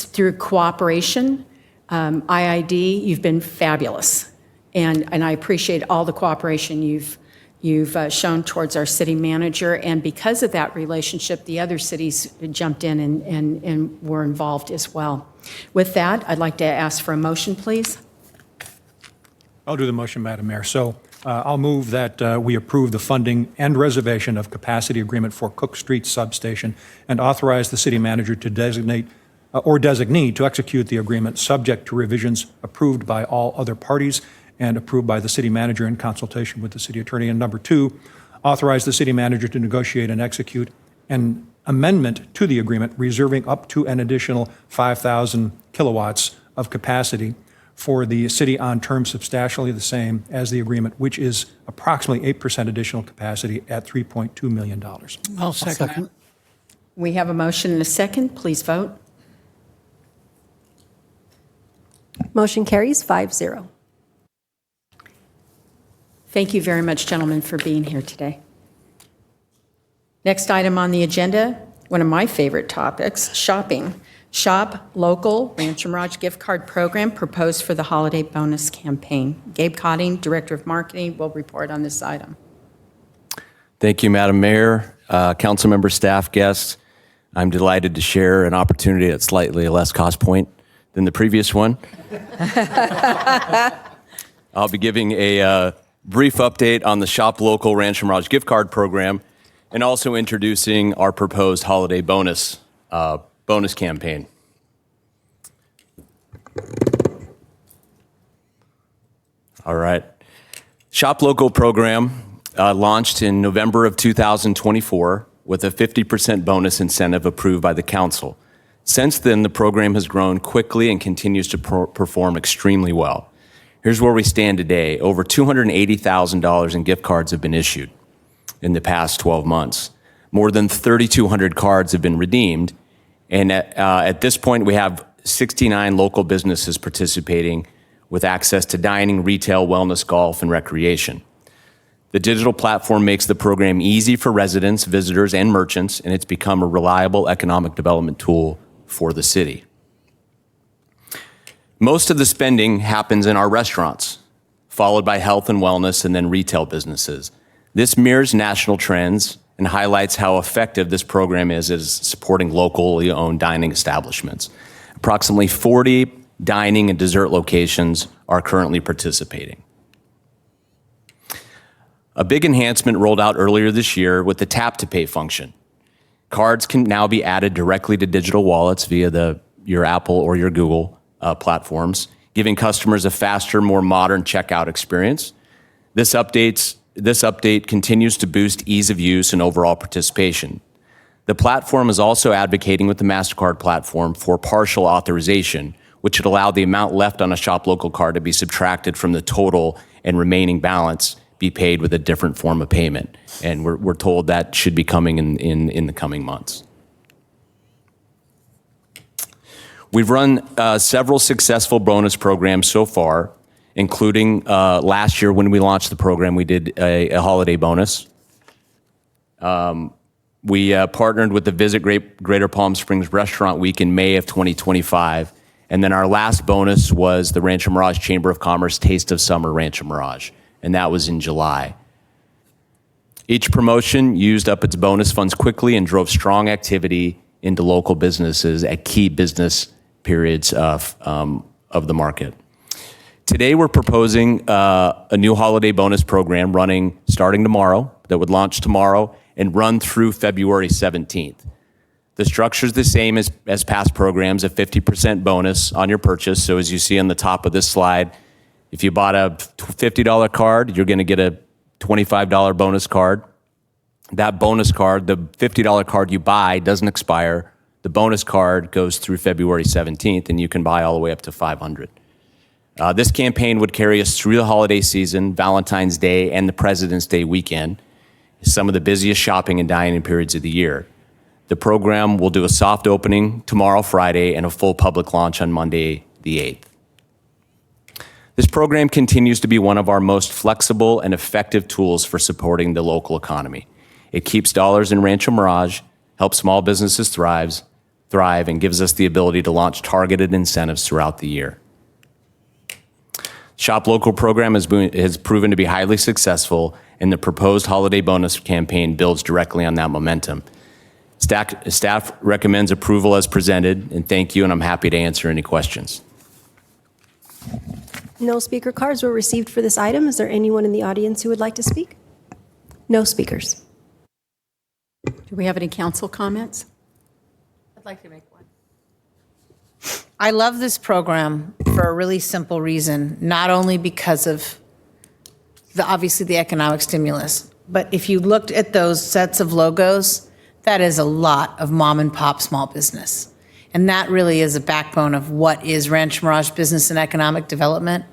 through cooperation. IID, you've been fabulous. And I appreciate all the cooperation you've shown towards our city manager. And because of that relationship, the other cities jumped in and were involved as well. With that, I'd like to ask for a motion, please. I'll do the motion, Madam Mayor. So I'll move that we approve the funding and reservation of capacity agreement for Cook Street Substation and authorize the city manager to designate or designee to execute the agreement subject to revisions approved by all other parties and approved by the city manager in consultation with the city attorney. And number two, authorize the city manager to negotiate and execute an amendment to the agreement reserving up to an additional 5,000 kilowatts of capacity for the city on terms substantially the same as the agreement, which is approximately 8% additional capacity at $3.2 million. I'll second that. We have a motion and a second. Please vote. Motion carries 5-0. Thank you very much, gentlemen, for being here today. Next item on the agenda, one of my favorite topics, shopping. Shop Local Rancho Mirage gift card program proposed for the holiday bonus campaign. Gabe Cotting, Director of Marketing, will report on this item. Thank you, Madam Mayor, council member, staff, guests. I'm delighted to share an opportunity at slightly less cost point than the previous one. I'll be giving a brief update on the Shop Local Rancho Mirage gift card program and also introducing our proposed holiday bonus campaign. All right. Shop Local program launched in November of 2024 with a 50% bonus incentive approved by the council. Since then, the program has grown quickly and continues to perform extremely well. Here's where we stand today. Over $280,000 in gift cards have been issued in the past 12 months. More than 3,200 cards have been redeemed. And at this point, we have 69 local businesses participating with access to dining, retail, wellness, golf, and recreation. The digital platform makes the program easy for residents, visitors, and merchants, and it's become a reliable economic development tool for the city. Most of the spending happens in our restaurants, followed by health and wellness, and then retail businesses. This mirrors national trends and highlights how effective this program is as supporting locally owned dining establishments. Approximately 40 dining and dessert locations are currently participating. A big enhancement rolled out earlier this year with the tap to pay function. Cards can now be added directly to digital wallets via your Apple or your Google platforms, giving customers a faster, more modern checkout experience. This update continues to boost ease of use and overall participation. The platform is also advocating with the MasterCard platform for partial authorization, which would allow the amount left on a Shop Local card to be subtracted from the total and remaining balance be paid with a different form of payment. And we're told that should be coming in the coming months. We've run several successful bonus programs so far, including last year when we launched the program, we did a holiday bonus. We partnered with the Visit Greater Palm Springs Restaurant Week in May of 2025. And then our last bonus was the Rancho Mirage Chamber of Commerce Taste of Summer Rancho Mirage, and that was in July. Each promotion used up its bonus funds quickly and drove strong activity into local businesses at key business periods of the market. Today, we're proposing a new holiday bonus program starting tomorrow, that would launch tomorrow and run through February 17th. The structure is the same as past programs, a 50% bonus on your purchase. So as you see on the top of this slide, if you bought a $50 card, you're going to get a $25 bonus card. That bonus card, the $50 card you buy, doesn't expire. The bonus card goes through February 17th, and you can buy all the way up to $500. This campaign would carry us through the holiday season, Valentine's Day, and the President's Day weekend, some of the busiest shopping and dining periods of the year. The program will do a soft opening tomorrow, Friday, and a full public launch on Monday, the 8th. This program continues to be one of our most flexible and effective tools for supporting the local economy. It keeps dollars in Rancho Mirage, helps small businesses thrive, and gives us the ability to launch targeted incentives throughout the year. Shop Local program has proven to be highly successful, and the proposed holiday bonus campaign builds directly on that momentum. Staff recommends approval as presented, and thank you, and I'm happy to answer any questions. No speaker cards were received for this item. Is there anyone in the audience who would like to speak? No speakers. Do we have any council comments? I'd like to make one. I love this program for a really simple reason, not only because of obviously the economic stimulus, but if you looked at those sets of logos, that is a lot of mom and pop small business. And that really is a backbone of what is Rancho Mirage business and economic development.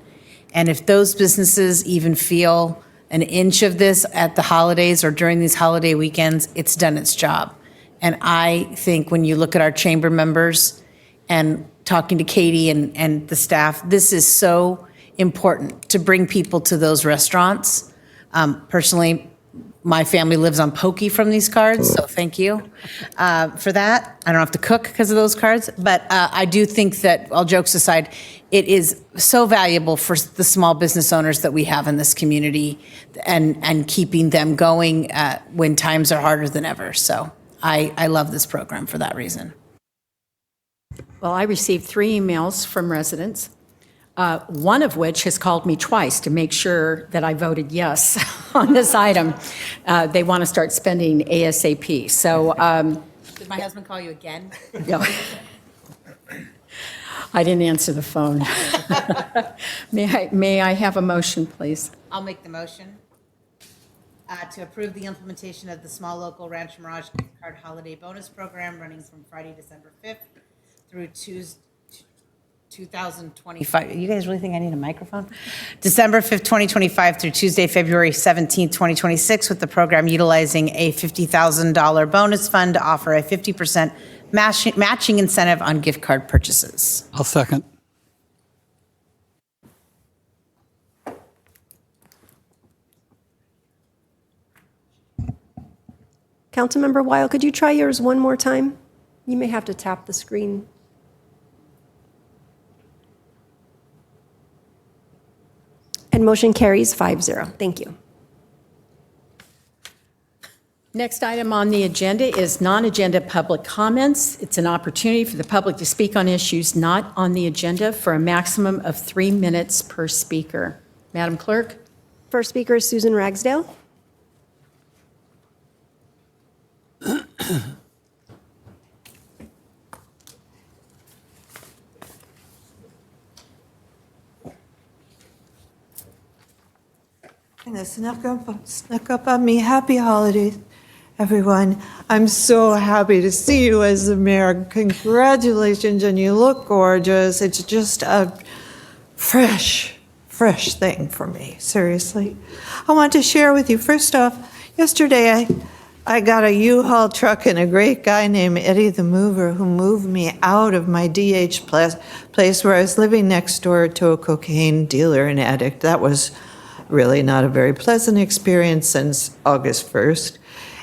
And if those businesses even feel an inch of this at the holidays or during these holiday weekends, it's done its job. And I think when you look at our chamber members and talking to Katie and the staff, this is so important to bring people to those restaurants. Personally, my family lives on pokey from these cards, so thank you for that. I don't have to cook because of those cards, but I do think that, all jokes aside, it is so valuable for the small business owners that we have in this community and keeping them going when times are harder than ever. So I love this program for that reason. Well, I received 3 emails from residents, one of which has called me twice to make sure that I voted yes on this item. They want to start spending ASAP. So Did my husband call you again? no. I didn't answer the phone. May I have a motion, please? I'll make the motion to approve the implementation of the small local Rancho Mirage gift card holiday bonus program running from Friday, December 5th through Tuesday, 2025. You guys really think I need a microphone? December 5th, 2025 through Tuesday, February 17th, 2026, with the program utilizing a $50,000 bonus fund to offer a 50% matching incentive on gift card purchases. I'll second. Councilmember Weil, could you try yours one more time? You may have to tap the screen. And motion carries 5-0. Thank you. Next item on the agenda is non-agenda public comments. It's an opportunity for the public to speak on issues not on the agenda for a maximum of 3 minutes per speaker. Madam Clerk? First speaker is Susan Ragsdale. And it snuck up on me. Happy holidays, everyone. I'm so happy to see you as the mayor. Congratulations, and you look gorgeous. It's just a fresh thing for me, seriously. I want to share with you, first off, yesterday I got a U-Haul truck and a great guy named Eddie the Mover who moved me out of my DH place where I was living next door to a cocaine dealer and addict. That was really not a very pleasant experience since August 1st.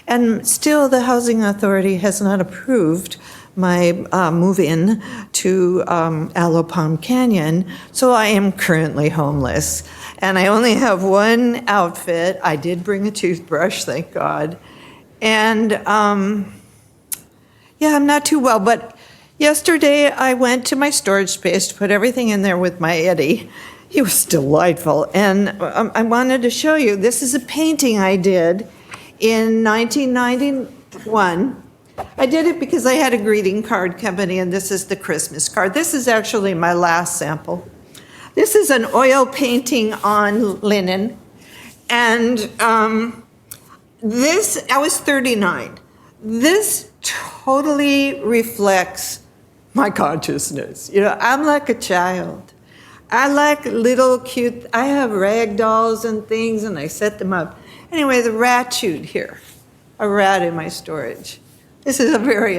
And still, the Housing Authority has not approved my move-in to Aloe Palm Canyon, so I am currently homeless. And I only have one outfit. I did bring a toothbrush, thank God. And yeah, I'm not too well, but yesterday I went to my storage space to put everything in there with my Eddie. He was delightful. And I wanted to show you, this is a painting I did in 1991. I did it because I had a greeting card company, and this is the Christmas card. This is actually my last sample. This is an oil painting on linen. And this, I was 39. This totally reflects my consciousness. You know, I'm like a child. I like little cute, I have rag dolls and things, and I set them up. Anyway, the rat chewed here, a rat in my storage. This is a very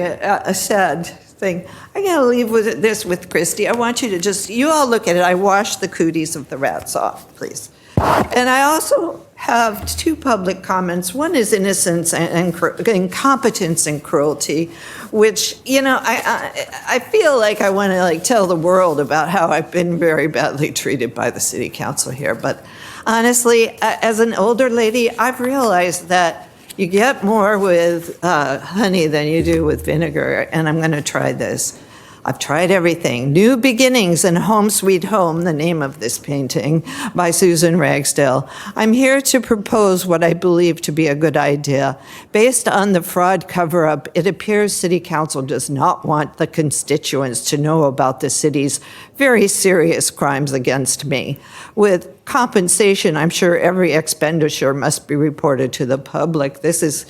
sad thing. I gotta leave with this with Christy. I want you to just, you all look at it. I washed the cooties of the rats off, please. And I also have 2 public comments. One is innocence and incompetence and cruelty, which, you know, I feel like I want to like tell the world about how I've been very badly treated by the city council here. But honestly, as an older lady, I've realized that you get more with honey than you do with vinegar, and I'm going to try this. I've tried everything. New Beginnings and Home Sweet Home, the name of this painting, by Susan Ragsdale. I'm here to propose what I believe to be a good idea. Based on the fraud cover-up, it appears City Council does not want the constituents to know about the city's very serious crimes against me. With compensation, I'm sure every expenditure must be reported to the public. This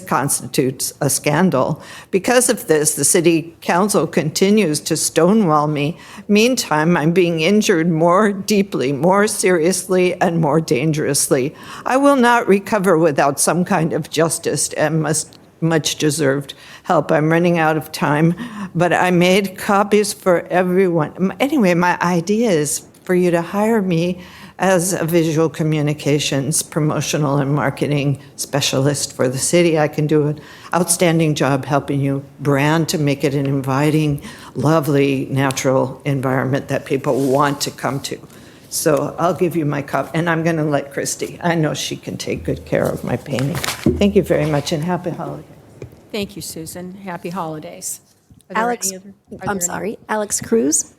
constitutes a scandal. Because of this, the City Council continues to stonewall me. Meantime, I'm being injured more deeply, more seriously, and more dangerously. I will not recover without some kind of justice and much deserved help. I'm running out of time, but I made copies for everyone. Anyway, my idea is for you to hire me as a visual communications, promotional, and marketing specialist for the city, I can do an outstanding job helping you brand to make it an inviting, lovely, natural environment that people want to come to. So I'll give you my cup, and I'm going to let Christy. I know she can take good care of my painting. Thank you very much, and happy holidays. Thank you, Susan. Happy holidays. Are there Alex, any other- are there I'm any- sorry, Alex Cruz.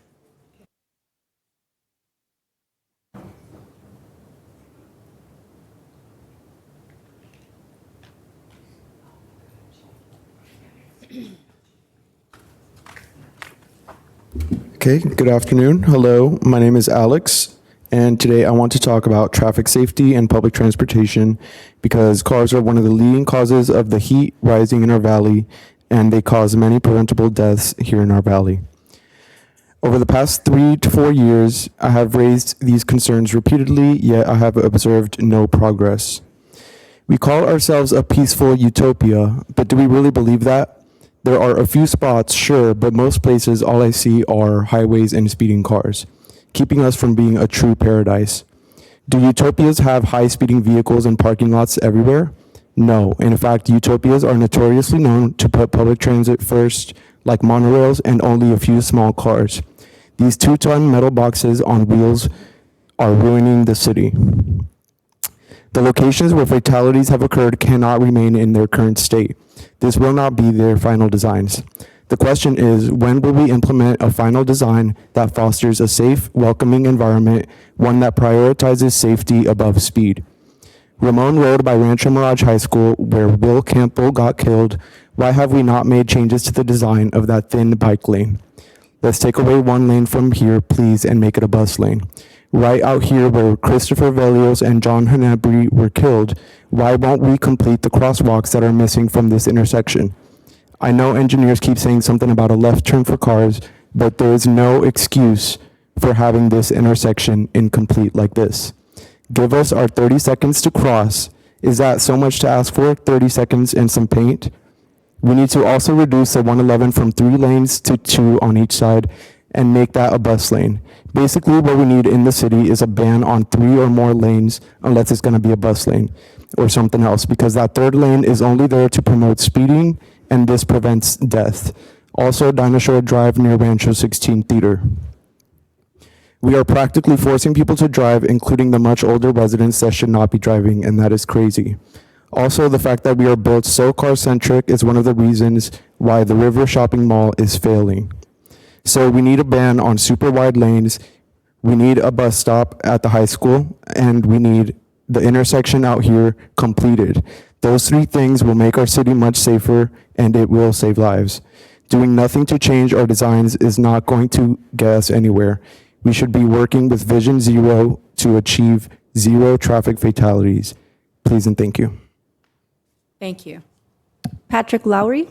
Okay, good afternoon. Hello, my name is Alex, and today I want to talk about traffic safety and public transportation because cars are one of the leading causes of the heat rising in our valley, and they cause many preventable deaths here in our valley. Over the past 3 to 4 years, I have raised these concerns repeatedly, yet I have observed no progress. We call ourselves a peaceful utopia, but do we really believe that? There are a few spots, sure, but most places all I see are highways and speeding cars, keeping us from being a true paradise. Do utopias have high-speeding vehicles and parking lots everywhere? No. In fact, utopias are notoriously known to put public transit first, like monorails and only a few small cars. These 2-ton metal boxes on wheels are ruining the city. The locations where fatalities have occurred cannot remain in their current state. This will not be their final designs. The question is, when will we implement a final design that fosters a safe, welcoming environment, one that prioritizes safety above speed? Ramon Road by Rancho Mirage High School, where Will Campbell got killed, why have we not made changes to the design of that thin bike lane? Let's take away one lane from here, please, and make it a bus lane. Right out here where Christopher Velios and John Hanabri were killed, why won't we complete the crosswalks that are missing from this intersection? I know engineers keep saying something about a left turn for cars, but there is no excuse for having this intersection incomplete like this. Give us our 30 seconds to cross. Is that so much to ask for? 30 seconds and some paint? We need to also reduce the 111 from 3 lanes to 2 on each side and make that a bus lane. Basically, what we need in the city is a ban on 3 or more lanes unless it's going to be a bus lane or something else, because that third lane is only there to promote speeding, and this prevents death. Also, Dinosaur Drive near Rancho 16 Theater. We are practically forcing people to drive, including the much older residents that should not be driving, and that is crazy. Also, the fact that we are built so car-centric is one of the reasons why the River Shopping Mall is failing. So we need a ban on super wide lanes, we need a bus stop at the high school, and we need the intersection out here completed. Those 3 things will make our city much safer, and it will save lives. Doing nothing to change our designs is not going to get us anywhere. We should be working with Vision Zero to achieve 0 traffic fatalities. Please and thank you. Thank you. Patrick Lowry.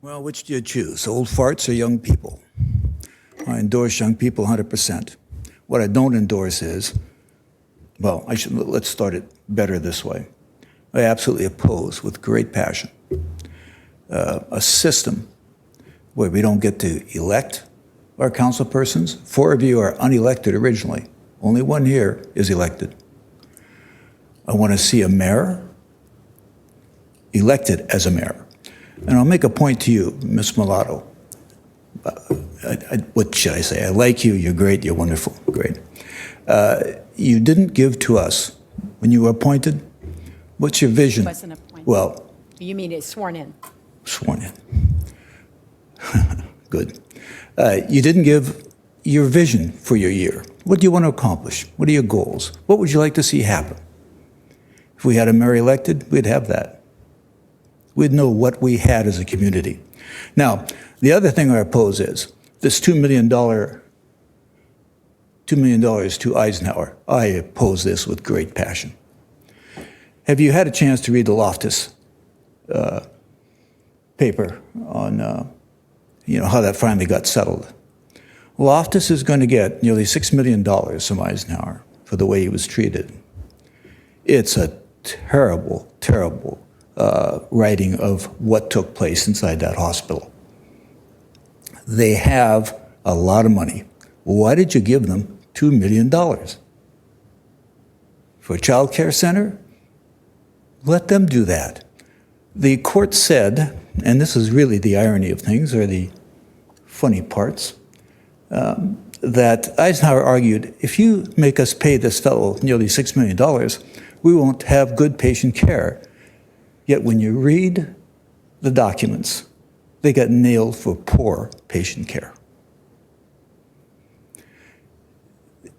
Well, which do you choose, old farts or young people? I endorse young people 100%. What I don't endorse is, well, let's start it better this way. I absolutely oppose, with great passion, a system where we don't get to elect our council persons. 4 of you are unelected originally. Only 1 here is elected. I want to see a mayor elected as a mayor. And I'll make a point to you, Ms. Mulatto. What should I say? I like you, you're great, you're wonderful, great. You didn't give to us, when you were appointed, what's your vision? Wasn't appointed. Well. You mean it's sworn in? Sworn in. Good. You didn't give your vision for your year. What do you want to accomplish? What are your goals? What would you like to see happen? If we had a mayor elected, we'd have that. We'd know what we had as a community. Now, the other thing I oppose is this $2 million to Eisenhower. I oppose this with great passion. Have you had a chance to read the Loftus paper on how that finally got settled? Loftus is going to get nearly $6 million from Eisenhower for the way he was treated. It's a terrible, terrible writing of what took place inside that hospital. They have a lot of money. Why did you give them $2 million? For a child care center? Let them do that. The court said, and this is really the irony of things, or the funny parts, that Eisenhower argued, if you make us pay this fellow nearly $6 million, we won't have good patient care. Yet when you read the documents, they got nailed for poor patient care.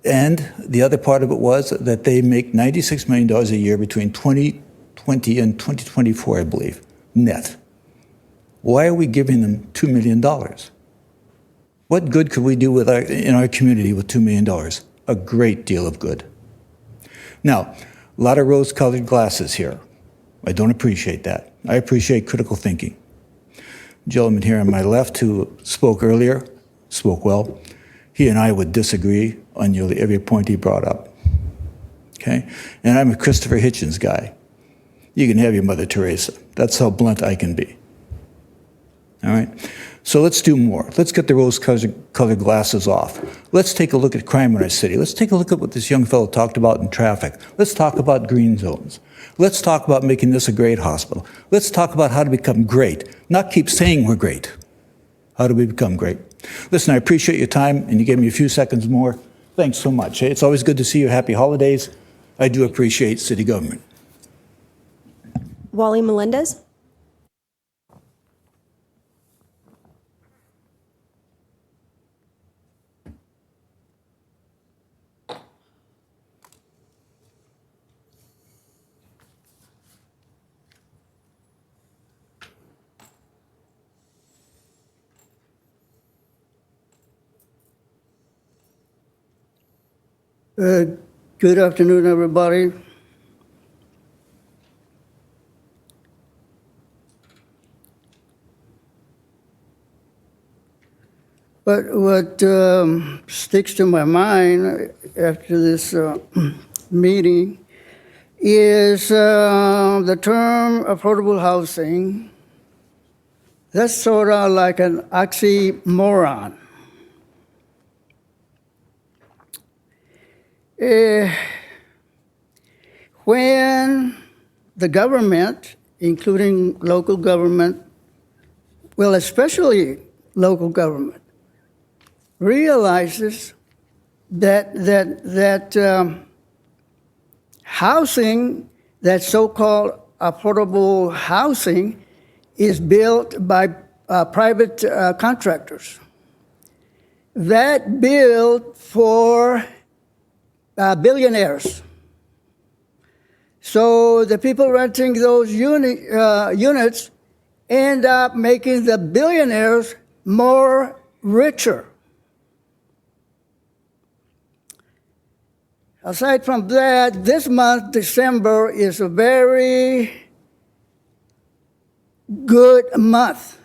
And the other part of it was that they make $96 million a year between 2020 and 2024, I believe, net. Why are we giving them $2 million? What good could we do in our community with $2 million? A great deal of good. Now, a lot of rose-colored glasses here. I don't appreciate that. I appreciate critical thinking. The gentleman here on my left who spoke earlier, spoke well. He and I would disagree on nearly every point he brought up. Okay? And I'm a Christopher Hitchens guy. You can have your Mother Teresa. That's how blunt I can be. All right? So let's do more. Let's get the rose-colored glasses off. Let's take a look at crime in our city. Let's take a look at what this young fellow talked about in traffic. Let's talk about green zones. Let's talk about making this a great hospital. Let's talk about how to become great, not keep saying we're great. How do we become great? Listen, I appreciate your time, and you gave me a few seconds more. Thanks so much. It's always good to see you. Happy holidays. I do appreciate city government. Wally Melendez. Good afternoon, everybody. But what sticks to my mind after this meeting is the term affordable housing. That's sort of like an oxymoron. When the government, including local government, well, especially local government, realizes that housing, that so-called affordable housing, is built by private contractors. That built for billionaires. So the people renting those units end up making the billionaires more richer. Aside from that, this month, December, is a very good month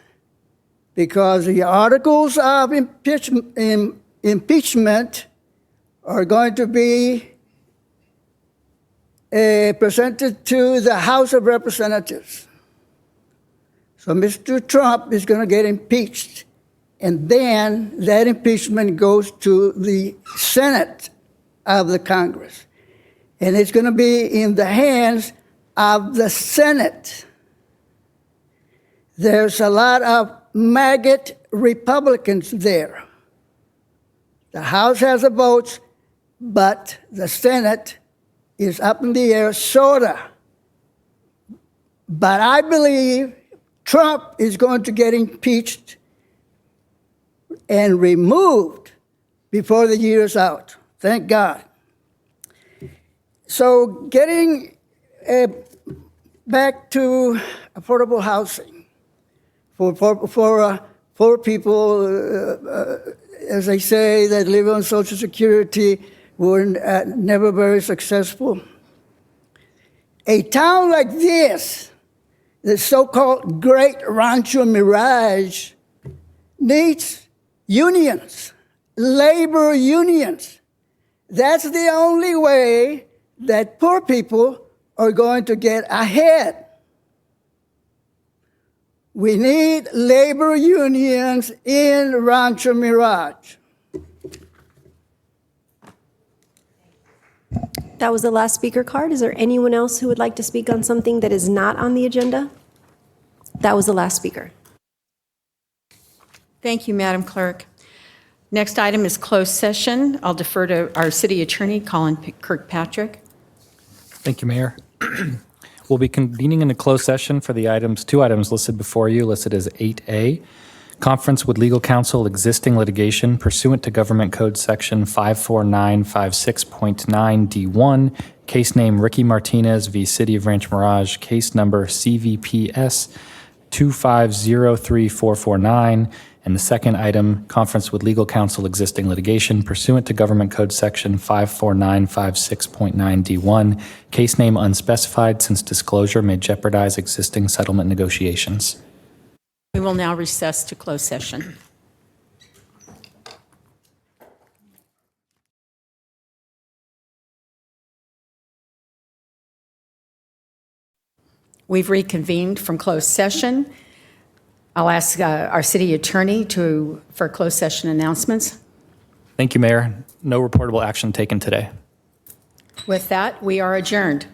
because the articles of impeachment are going to be presented to the House of Representatives. So Mr. Trump is going to get impeached, and then that impeachment goes to the Senate of the Congress. And it's going to be in the hands of the Senate. There's a lot of maggot Republicans there. The House has the votes, but the Senate is up in the air, sorta. But I believe Trump is going to get impeached and removed before the year is out. Thank God. So getting back to affordable housing for people, as they say, that live on Social Security, were never very successful. A town like this, the so-called Great Rancho Mirage, needs unions, labor unions. That's the only way that poor people are going to get ahead. We need labor unions in Rancho Mirage. That was the last speaker card. Is there anyone else who would like to speak on something that is not on the agenda? That was the last speaker. Thank you, Madam Clerk. Next item is closed session. I'll defer to our city attorney, Colin Kirkpatrick. Thank you, Mayor. We'll be convening in a closed session for the two items listed before you, listed as 8A, conference with legal counsel existing litigation pursuant to Government Code Section 54956.9D1, case name Ricky Martinez v. City of Rancho Mirage, case number CVPS 2503449, and the second item, conference with legal counsel existing litigation pursuant to Government Code Section 54956.9D1, case name unspecified since disclosure may jeopardize existing settlement negotiations. We will now recess to closed session. We've reconvened from closed session. I'll ask our city attorney for closed session announcements. Thank you, Mayor. No reportable action taken today. With that, we are adjourned.